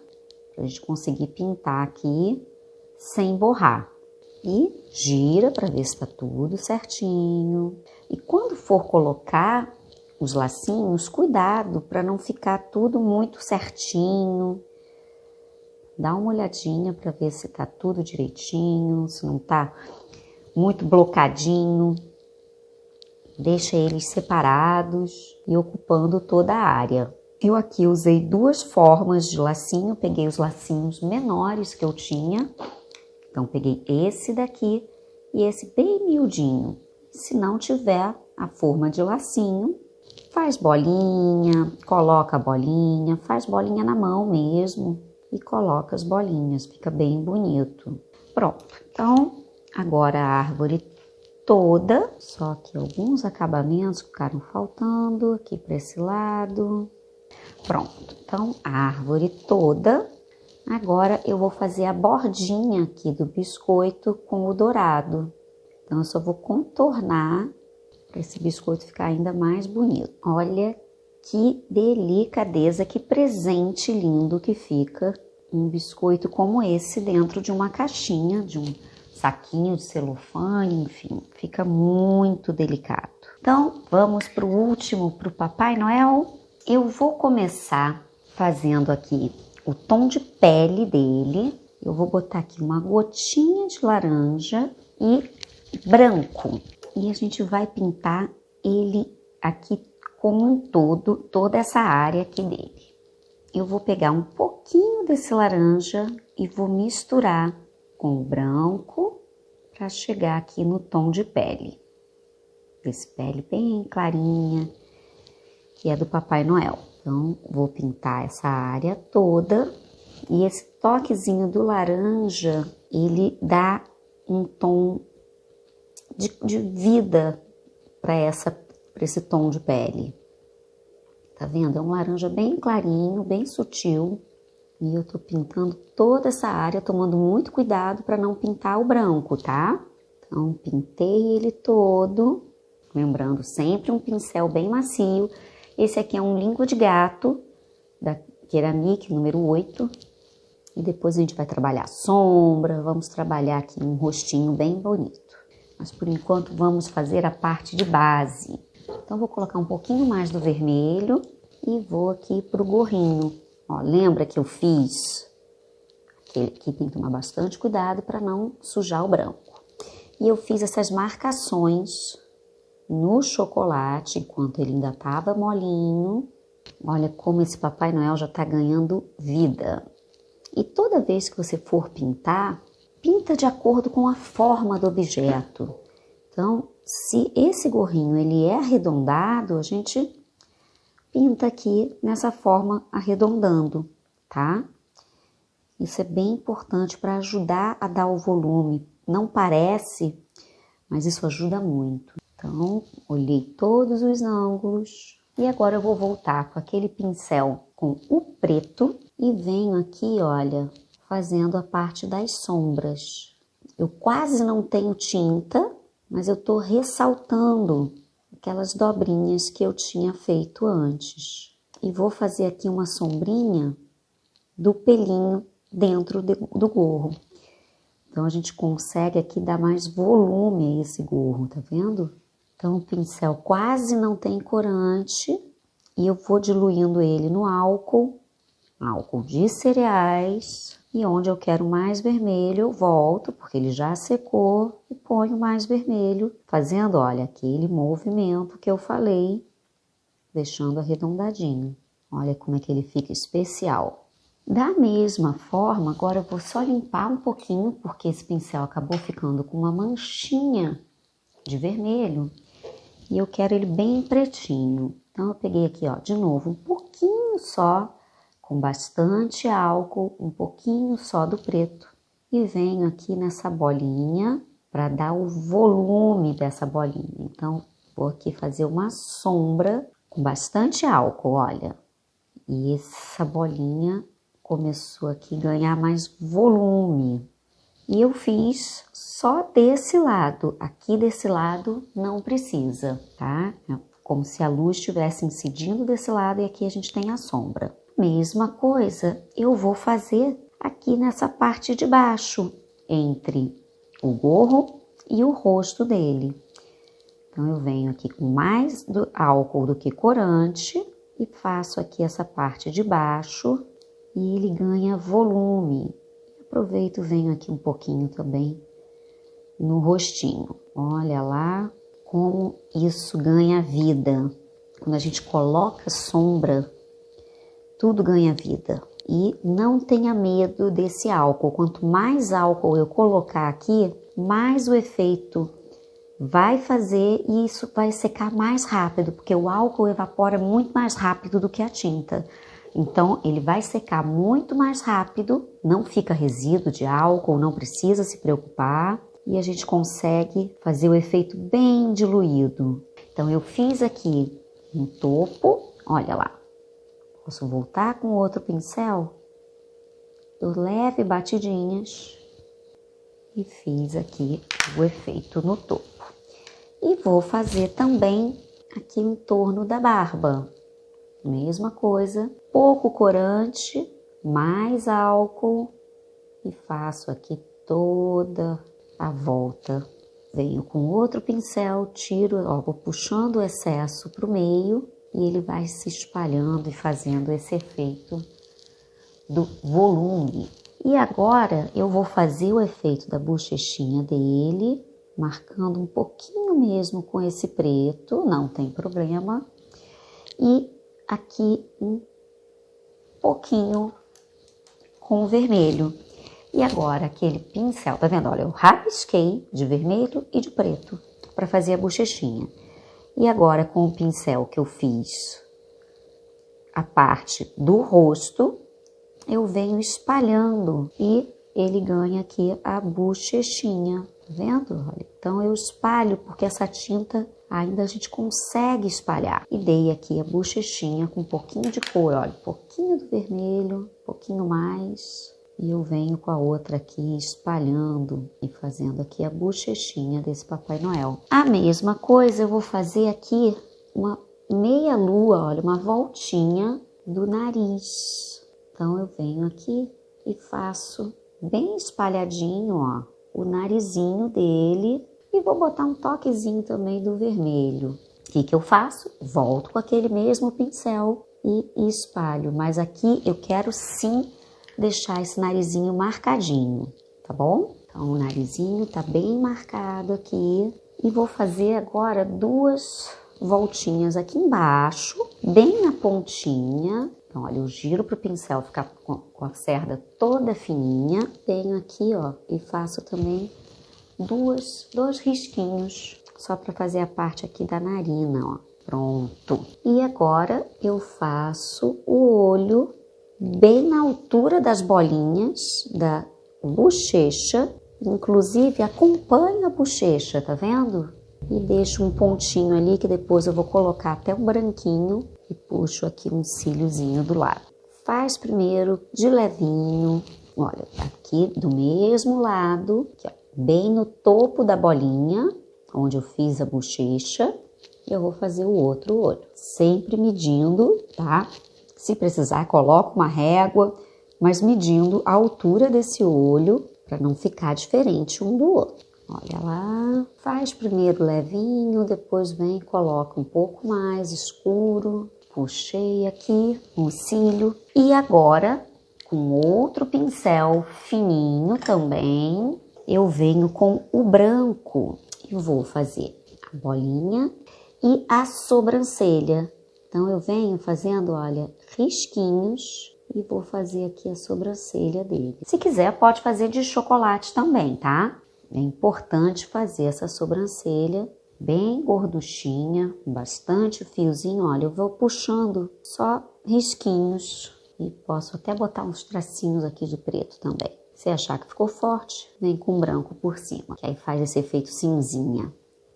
Para a gente conseguir pintar aqui sem borrar. E gira para ver se está tudo certinho. E quando for colocar os lacinhos, cuidado para não ficar tudo muito certinho. Dá uma olhadinha para ver se está tudo direitinho, se não está muito blocadinho. Deixa eles separados e ocupando toda a área. Eu aqui usei duas formas de lacinho, peguei os lacinhos menores que eu tinha. Então, peguei esse daqui e esse bem miudinho. Se não tiver a forma de lacinho, Faz bolinha, coloca a bolinha, faz bolinha na mão mesmo e coloca as bolinhas, fica bem bonito. Pronto, então agora a árvore toda, só que alguns acabamentos ficaram faltando aqui para esse lado. Pronto, então a árvore toda. Agora eu vou fazer a bordinha aqui do biscoito com o dourado. Então eu só vou contornar para esse biscoito ficar ainda mais bonito. Olha que delicadeza, que presente lindo que fica um biscoito como esse dentro de uma caixinha, de um saquinho de celofane, enfim, fica muito delicado. Então vamos para o último, para o Papai Noel. Eu vou começar fazendo aqui o tom de pele dele. Eu vou botar aqui uma gotinha de laranja e branco. E a gente vai pintar ele aqui como um todo, toda essa área aqui dele. Eu vou pegar um pouquinho desse laranja e vou misturar com o branco para chegar aqui no tom de pele. Esse pele bem clarinha, que é do Papai Noel. Então, vou pintar essa área toda e esse toquezinho do laranja, ele dá um tom de vida para esse tom de pele. Tá vendo? É um laranja bem clarinho, bem sutil. E eu tô pintando toda essa área, tomando muito cuidado para não pintar o branco, tá? Então, pintei ele todo. Lembrando, sempre um pincel bem macio. Esse aqui é um língua de gato, da Keramic número 8. E depois a gente vai trabalhar a sombra, vamos trabalhar aqui um rostinho bem bonito. Mas por enquanto vamos fazer a parte de base. Então vou colocar um pouquinho mais do vermelho e vou aqui pro gorrinho. Ó, lembra que eu fiz? Aquele aqui tem que tomar bastante cuidado para não sujar o branco. E eu fiz essas marcações no chocolate enquanto ele ainda estava molinho. Olha como esse Papai Noel já está ganhando vida. E toda vez que você for pintar, pinta de acordo com a forma do objeto. Então, se esse gorrinho ele é arredondado, a gente pinta aqui nessa forma arredondando, tá? Isso é bem importante para ajudar a dar o volume. Não parece, mas isso ajuda muito. Então, olhei todos os ângulos e agora eu vou voltar com aquele pincel com o preto e venho aqui, olha, fazendo a parte das sombras. Eu quase não tenho tinta, mas eu tô ressaltando aquelas dobrinhas que eu tinha feito antes. E vou fazer aqui uma sombrinha do pelinho dentro do gorro. Então, a gente consegue aqui dar mais volume a esse gorro, tá vendo? Então, o pincel quase não tem corante e eu vou diluindo ele no álcool de cereais. E onde eu quero mais vermelho, eu volto, porque ele já secou, e ponho mais vermelho, fazendo, olha, aquele movimento que eu falei, deixando arredondadinho. Olha como é que ele fica especial. Da mesma forma, agora eu vou só limpar um pouquinho, porque esse pincel acabou ficando com uma manchinha de vermelho, e eu quero ele bem pretinho. Então, eu peguei aqui, ó, de novo, um pouquinho só, com bastante álcool, um pouquinho só do preto. E venho aqui nessa bolinha para dar o volume dessa bolinha. Então, vou aqui fazer uma sombra com bastante álcool, olha. E essa bolinha começou aqui a ganhar mais volume. E eu fiz só desse lado. Aqui desse lado não precisa, tá? É como se a luz estivesse incidindo desse lado e aqui a gente tem a sombra. Mesma coisa eu vou fazer aqui nessa parte de baixo, entre o gorro e o rosto dele. Então, eu venho aqui com mais álcool do que corante e faço aqui essa parte de baixo e ele ganha volume. Aproveito e venho aqui um pouquinho também no rostinho. Olha lá como isso ganha vida. Quando a gente coloca sombra, tudo ganha vida. E não tenha medo desse álcool. Quanto mais álcool eu colocar aqui, mais o efeito vai fazer e isso vai secar mais rápido, porque o álcool evapora muito mais rápido do que a tinta. Então, ele vai secar muito mais rápido, não fica resíduo de álcool, não precisa se preocupar e a gente consegue fazer o efeito bem diluído. Então, eu fiz aqui no topo, olha lá. Posso voltar com outro pincel? Dou leve batidinhas e fiz aqui o efeito no topo. E vou fazer também aqui em torno da barba. Mesma coisa, pouco corante, mais álcool e faço aqui toda a volta. Venho com outro pincel, tiro, ó, vou puxando o excesso para o meio e ele vai se espalhando e fazendo esse efeito do volume. E agora eu vou fazer o efeito da bochechinha dele, marcando um pouquinho mesmo com esse preto, não tem problema. E aqui um pouquinho com o vermelho. E agora aquele pincel, tá vendo? Olha, eu rabisquei de vermelho e de preto para fazer a bochechinha. E agora com o pincel que eu fiz a parte do rosto, eu venho espalhando e ele ganha aqui a bochechinha, tá vendo? Olha, então eu espalho porque essa tinta ainda a gente consegue espalhar. E dei aqui a bochechinha com um pouquinho de cor, olha, um pouquinho do vermelho, um pouquinho mais. E eu venho com a outra aqui espalhando e fazendo aqui a bochechinha desse Papai Noel. A mesma coisa eu vou fazer aqui uma meia lua, olha, uma voltinha do nariz. Então eu venho aqui e faço bem espalhadinho, ó, o narizinho dele e vou botar um toquezinho também do vermelho. O que eu faço? Volto com aquele mesmo pincel e espalho, mas aqui eu quero sim deixar esse narizinho marcadinho, tá bom? Então o narizinho tá bem marcado aqui e vou fazer agora duas voltinhas aqui embaixo, bem na pontinha. Então, olha, eu giro pro pincel ficar com a cerda toda fininha. Venho aqui, ó, e faço também dois risquinhos, só para fazer a parte aqui da narina, ó. Pronto. E agora eu faço o olho bem na altura das bolinhas da bochecha. Inclusive, acompanha a bochecha, tá vendo? E deixo um pontinho ali que depois eu vou colocar até um branquinho e puxo aqui um cíliozinho do lado. Faz primeiro de levinho, olha, aqui do mesmo lado, aqui, ó, bem no topo da bolinha, onde eu fiz a bochecha, e eu vou fazer o outro olho. Sempre medindo, tá? Se precisar, coloco uma régua, mas medindo a altura desse olho para não ficar diferente um do outro. Olha lá, faz primeiro levinho, depois vem e coloca um pouco mais escuro. Puxei aqui um cílio e agora com outro pincel fininho também, eu venho com o branco e vou fazer a bolinha e a sobrancelha. Então eu venho fazendo, olha, risquinhos e vou fazer aqui a sobrancelha dele. Se quiser pode fazer de chocolate também, tá? É importante fazer essa sobrancelha bem gorduchinha, bastante fiozinho. Olha, eu vou puxando só risquinhos e posso até botar uns tracinhos aqui de preto também. Se achar que ficou forte, vem com branco por cima, que aí faz esse efeito cinzinha,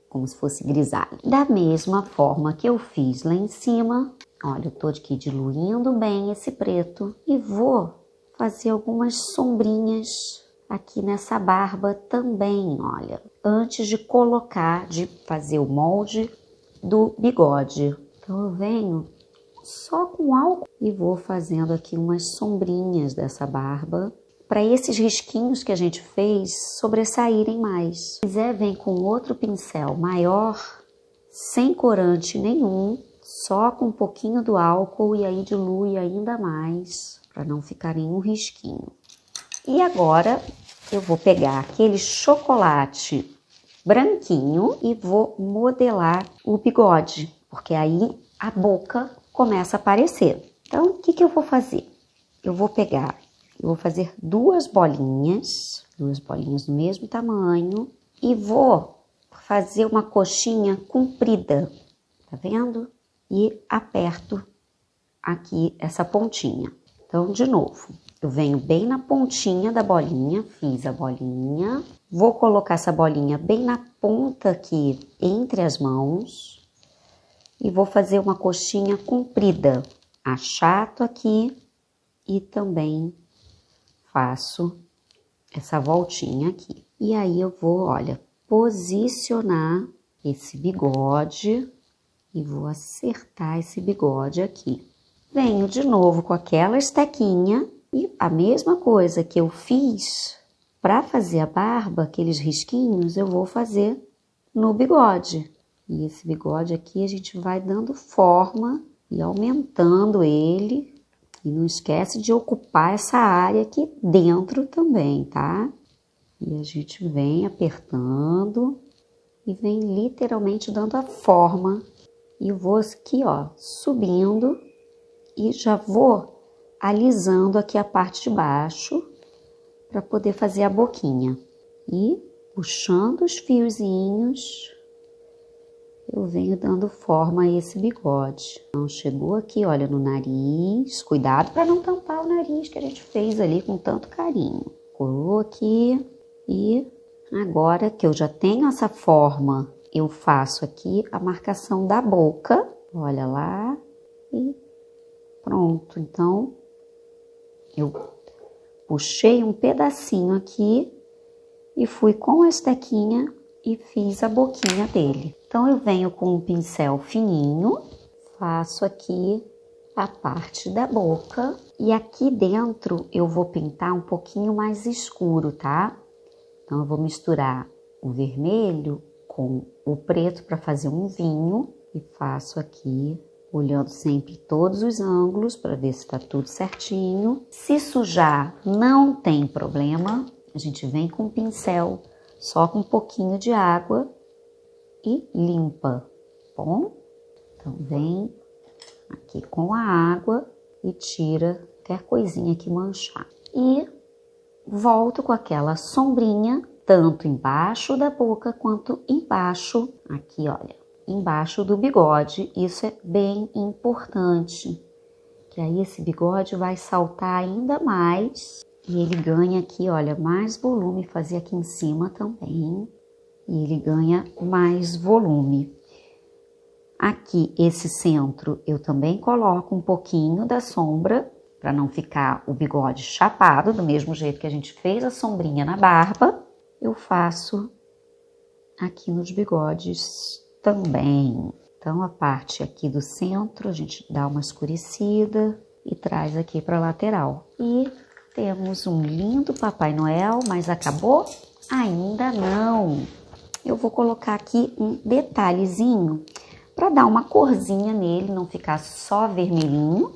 como se fosse grisalho. Da mesma forma que eu fiz lá em cima, olha, eu tô aqui diluindo bem esse preto e vou fazer algumas sombrinhas aqui nessa barba também, olha, antes de fazer o molde do bigode. Então eu venho só com álcool e vou fazendo aqui umas sombrinhas dessa barba para esses risquinhos que a gente fez sobressaírem mais. Se quiser, vem com outro pincel maior, sem corante nenhum, só com um pouquinho do álcool e aí dilui ainda mais para não ficar nenhum risquinho. E agora eu vou pegar aquele chocolate branquinho e vou modelar o bigode, porque aí a boca começa a aparecer. Então, o que eu vou fazer? Eu vou fazer duas bolinhas do mesmo tamanho e vou fazer uma coxinha comprida, tá vendo? E aperto aqui essa pontinha. Então, de novo, eu venho bem na pontinha da bolinha, fiz a bolinha, vou colocar essa bolinha bem na ponta aqui, entre as mãos, e vou fazer uma coxinha comprida. Achato aqui e também faço essa voltinha aqui. E aí eu vou, olha, posicionar esse bigode e vou acertar esse bigode aqui. Venho de novo com aquela estequinha e a mesma coisa que eu fiz para fazer a barba, aqueles risquinhos, eu vou fazer no bigode. E esse bigode aqui a gente vai dando forma e aumentando ele. E não esquece de ocupar essa área aqui dentro também, tá? E a gente vem apertando e vem literalmente dando a forma. E eu vou aqui, ó, subindo e já vou alisando aqui a parte de baixo para poder fazer a boquinha. E puxando os fiozinhos, eu venho dando forma a esse bigode. Então, chegou aqui, olha, no nariz. Cuidado para não tampar o nariz que a gente fez ali com tanto carinho. Colou aqui e agora que eu já tenho essa forma, eu faço aqui a marcação da boca. Olha lá e pronto. Então, eu puxei um pedacinho aqui e fui com a estequinha e fiz a boquinha dele. Então, eu venho com um pincel fininho, faço aqui a parte da boca e aqui dentro eu vou pintar um pouquinho mais escuro, tá? Então, eu vou misturar o vermelho com o preto para fazer um vinho e faço aqui, olhando sempre todos os ângulos para ver se está tudo certinho. Se sujar, não tem problema, a gente vem com o pincel, só com um pouquinho de água e limpa, bom? Então, vem aqui com a água e tira qualquer coisinha que manchar. E volto com aquela sombrinha, tanto embaixo da boca quanto embaixo, aqui olha, embaixo do bigode. Isso é bem importante, que aí esse bigode vai saltar ainda mais e ele ganha aqui, olha, mais volume, fazer aqui em cima também, e ele ganha mais volume. Aqui, esse centro, eu também coloco um pouquinho da sombra, para não ficar o bigode chapado, do mesmo jeito que a gente fez a sombrinha na barba, eu faço aqui nos bigodes também. Então, a parte aqui do centro, a gente dá uma escurecida e traz aqui para a lateral. E temos um lindo Papai Noel, mas acabou? Ainda não! Eu vou colocar aqui um detalhezinho para dar uma corzinha nele, não ficar só vermelhinho.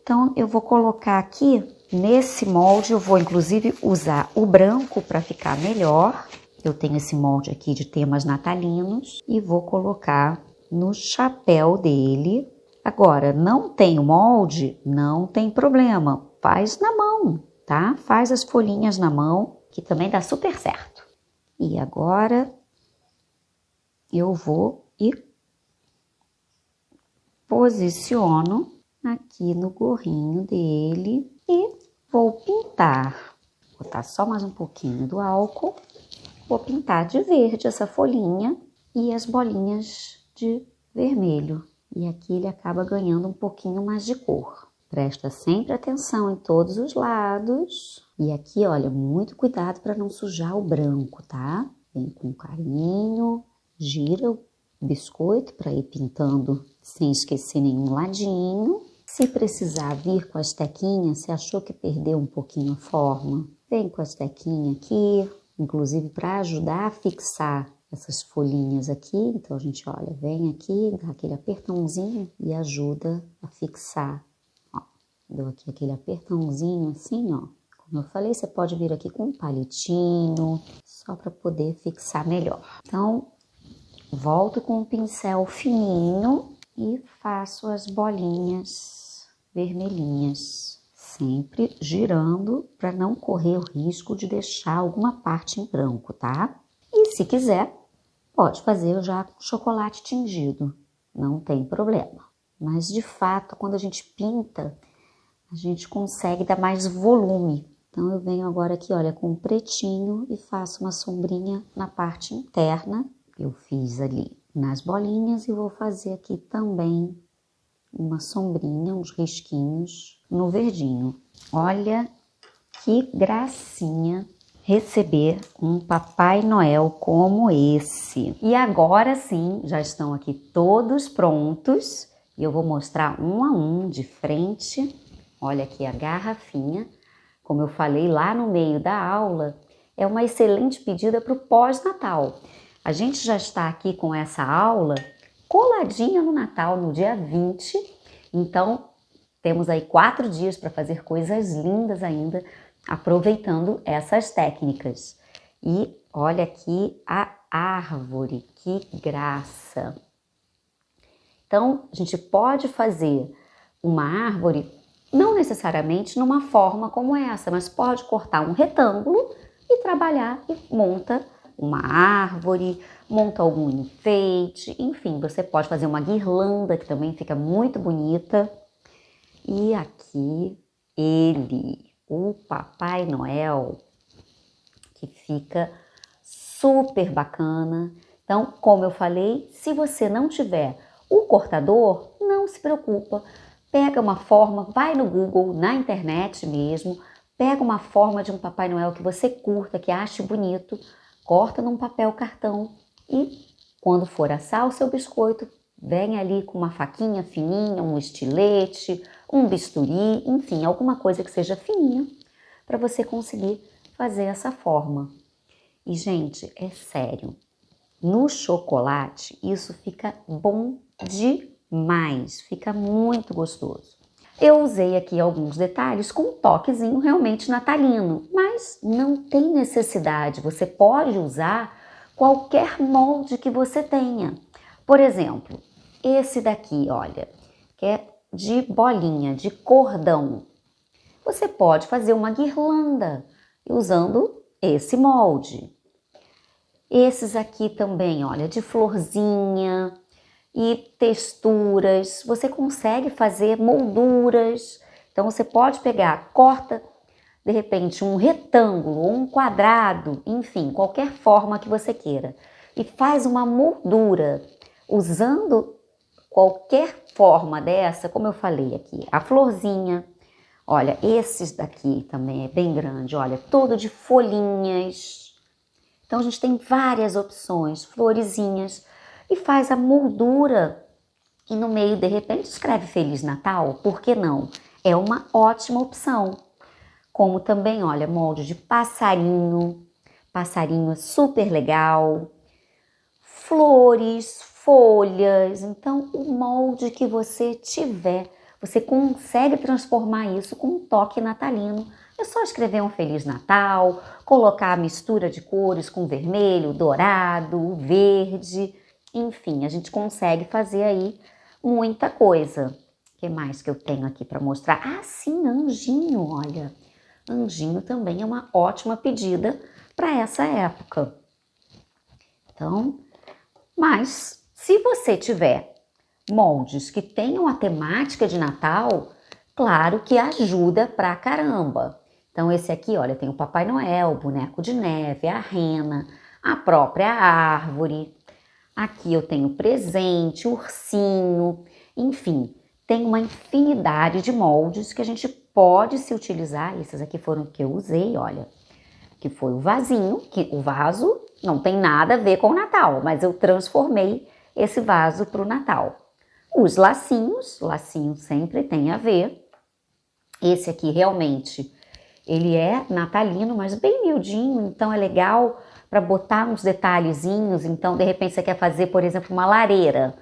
Então, eu vou colocar aqui, nesse molde, eu vou inclusive usar o branco para ficar melhor. Eu tenho esse molde aqui de temas natalinos e vou colocar no chapéu dele. Agora, não tem o molde? Não tem problema, faz na mão, tá? Faz as folhinhas na mão, que também dá super certo. E agora, eu vou e posiciono aqui no gorrinho dele e vou pintar. Vou botar só mais um pouquinho do álcool. Vou pintar de verde essa folhinha e as bolinhas de vermelho. E aqui ele acaba ganhando um pouquinho mais de cor. Presta sempre atenção em todos os lados. E aqui, olha, muito cuidado para não sujar o branco, tá? Vem com carinho, gira o biscoito para ir pintando sem esquecer nenhum ladinho. Se precisar vir com a estequinha, se achou que perdeu um pouquinho a forma, vem com a estequinha aqui, inclusive para ajudar a fixar essas folhinhas aqui. Então, a gente, olha, vem aqui, dá aquele apertãozinho e ajuda a fixar. Ó, deu aqui aquele apertãozinho assim, ó. Como eu falei, você pode vir aqui com um palitinho, só para poder fixar melhor. Então, volto com um pincel fininho e faço as bolinhas vermelhinhas, sempre girando para não correr o risco de deixar alguma parte em branco, tá? E se quiser, Pode fazer já com chocolate tingido, não tem problema. Mas de fato, quando a gente pinta, a gente consegue dar mais volume. Então eu venho agora aqui, olha, com um pretinho e faço uma sombrinha na parte interna. Eu fiz ali nas bolinhas e vou fazer aqui também uma sombrinha, uns risquinhos no verdinho. Olha que gracinha receber um Papai Noel como esse. E agora sim, já estão aqui todos prontos. E eu vou mostrar um a um de frente. Olha aqui a garrafinha. Como eu falei lá no meio da aula, é uma excelente pedida para o pós-natal. A gente já está aqui com essa aula coladinha no Natal, no dia 20. Então, temos aí 4 dias para fazer coisas lindas ainda, aproveitando essas técnicas. E olha aqui a árvore, que graça! Então, a gente pode fazer uma árvore, não necessariamente numa forma como essa, mas pode cortar um retângulo e trabalhar e monta uma árvore, monta algum enfeite, enfim, você pode fazer uma guirlanda que também fica muito bonita. E aqui ele, o Papai Noel, que fica super bacana. Então, como eu falei, se você não tiver o cortador, não se preocupa. Pega uma forma, vai no Google, na internet mesmo, pega uma forma de um Papai Noel que você curta, que ache bonito, corta num papel cartão e quando for assar o seu biscoito, vem ali com uma faquinha fininha, um estilete, um bisturi, enfim, alguma coisa que seja fininha para você conseguir fazer essa forma. E, gente, é sério, no chocolate isso fica bom demais, fica muito gostoso. Eu usei aqui alguns detalhes com um toquezinho realmente natalino, mas não tem necessidade, você pode usar qualquer molde que você tenha. Por exemplo, esse daqui, olha, que é de bolinha, de cordão. Você pode fazer uma guirlanda usando esse molde. Esses aqui também, olha, de florzinha e texturas. Você consegue fazer molduras. Então, você pode pegar, corta, de repente, um retângulo ou um quadrado, enfim, qualquer forma que você queira. E faz uma moldura usando qualquer forma dessa, como eu falei aqui, a florzinha. Olha, esses daqui também é bem grande, olha, todo de folhinhas. Então, a gente tem várias opções, florezinhas, e faz a moldura. E no meio, de repente, escreve Feliz Natal, por que não? É uma ótima opção. Como também, olha, molde de passarinho, passarinho é super legal, flores, folhas, então o molde que você tiver, você consegue transformar isso com um toque natalino. É só escrever um Feliz Natal, colocar a mistura de cores com vermelho, dourado, verde, enfim, a gente consegue fazer aí muita coisa. O que mais que eu tenho aqui para mostrar? Ah, sim, anjinho, olha. Anjinho também é uma ótima pedida para essa época. Então, mas se você tiver moldes que tenham a temática de Natal, claro que ajuda pra caramba. Então esse aqui, olha, tem o Papai Noel, o boneco de neve, a rena, a própria árvore. Aqui eu tenho presente, ursinho, enfim, tem uma infinidade de moldes que a gente pode se utilizar. Esses aqui foram que eu usei, olha, que foi o vasinho, que o vaso não tem nada a ver com o Natal, mas eu transformei esse vaso para o Natal. Os lacinhos, lacinho sempre tem a ver. Esse aqui realmente, ele é natalino, mas bem miudinho, então é legal para botar uns detalhezinhos. Então, de repente, você quer fazer, por exemplo, uma lareira.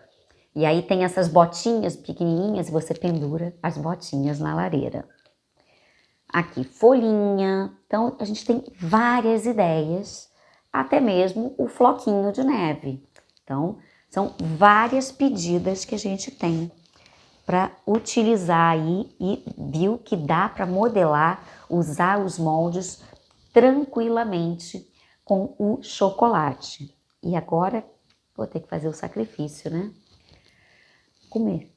E aí tem essas botinhas pequenininhas e você pendura as botinhas na lareira. Aqui, folhinha. Então, a gente tem várias ideias, até mesmo o floquinho de neve. Então, são várias pedidas que a gente tem para utilizar aí e viu que dá para modelar, usar os moldes tranquilamente com o chocolate. E agora, vou ter que fazer o sacrifício, né? Comer.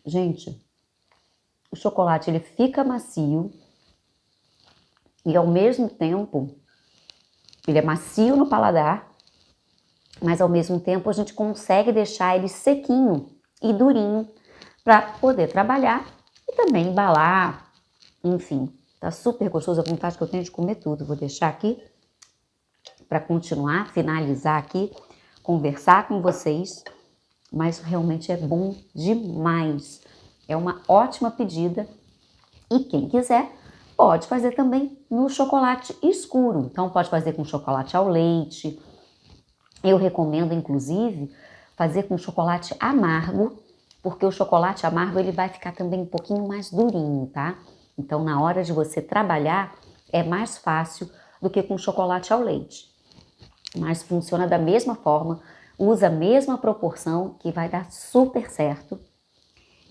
Gente, o chocolate ele fica macio e ao mesmo tempo ele é macio no paladar, mas ao mesmo tempo a gente consegue deixar ele sequinho e durinho para poder trabalhar e também embalar, enfim. Tá super gostoso, a vontade que eu tenho de comer tudo. Vou deixar aqui para continuar, finalizar aqui, conversar com vocês, mas realmente é bom demais. É uma ótima pedida e quem quiser pode fazer também no chocolate escuro. Então pode fazer com chocolate ao leite. Eu recomendo inclusive fazer com chocolate amargo, porque o chocolate amargo ele vai ficar também um pouquinho mais durinho, tá? Então na hora de você trabalhar é mais fácil do que com chocolate ao leite. Mas funciona da mesma forma, usa a mesma proporção que vai dar super certo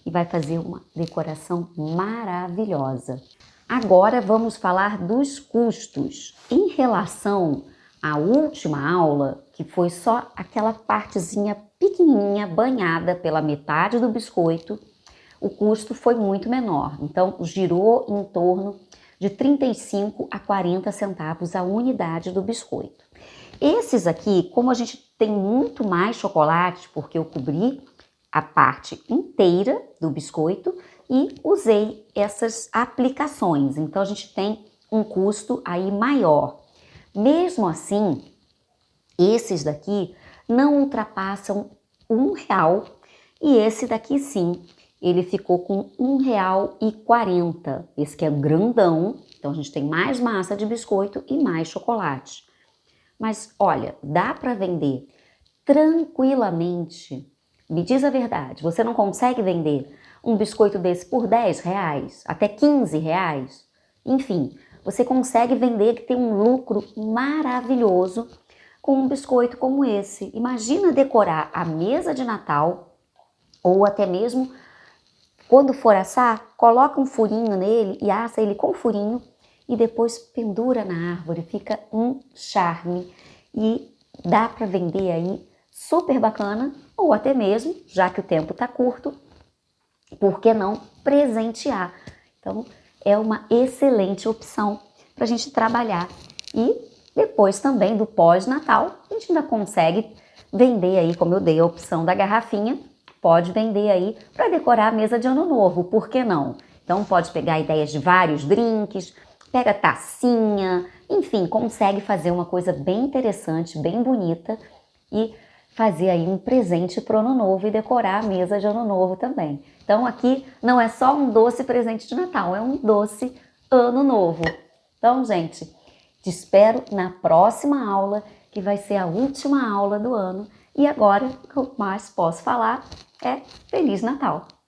e vai fazer uma decoração maravilhosa. Agora vamos falar dos custos. Em relação à última aula, que foi só aquela partezinha pequenininha banhada pela metade do biscoito, o custo foi muito menor. Então girou em torno de 35 a 40 centavos a unidade do biscoito. Esses aqui, como a gente tem muito mais chocolate, porque eu cobri a parte inteira do biscoito e usei essas aplicações. Então a gente tem um custo aí maior. Mesmo assim, esses daqui não ultrapassam R$1 e esse daqui sim, ele ficou com R$1,40. Esse que é grandão, então a gente tem mais massa de biscoito e mais chocolate. Mas olha, dá para vender tranquilamente. Me diz a verdade, você não consegue vender um biscoito desse por R$10, até R$15? Enfim, você consegue vender que tem um lucro maravilhoso com um biscoito como esse. Imagina decorar a mesa de Natal ou até mesmo quando for assar, coloca um furinho nele e assa ele com furinho e depois pendura na árvore, fica um charme e dá para vender aí super bacana ou até mesmo, já que o tempo está curto, por que não presentear? Então é uma excelente opção para a gente trabalhar e depois também do pós-natal a gente ainda consegue vender aí, como eu dei a opção da garrafinha, pode vender aí para decorar a mesa de ano novo, por que não? Então pode pegar ideias de vários drinks, pega tacinha, enfim, consegue fazer uma coisa bem interessante, bem bonita e fazer aí um presente pro ano novo e decorar a mesa de ano novo também. Então aqui não é só um doce presente de Natal, é um doce ano novo. Então, gente, te espero na próxima aula, que vai ser a última aula do ano. E agora, o que eu mais posso falar é Feliz Natal!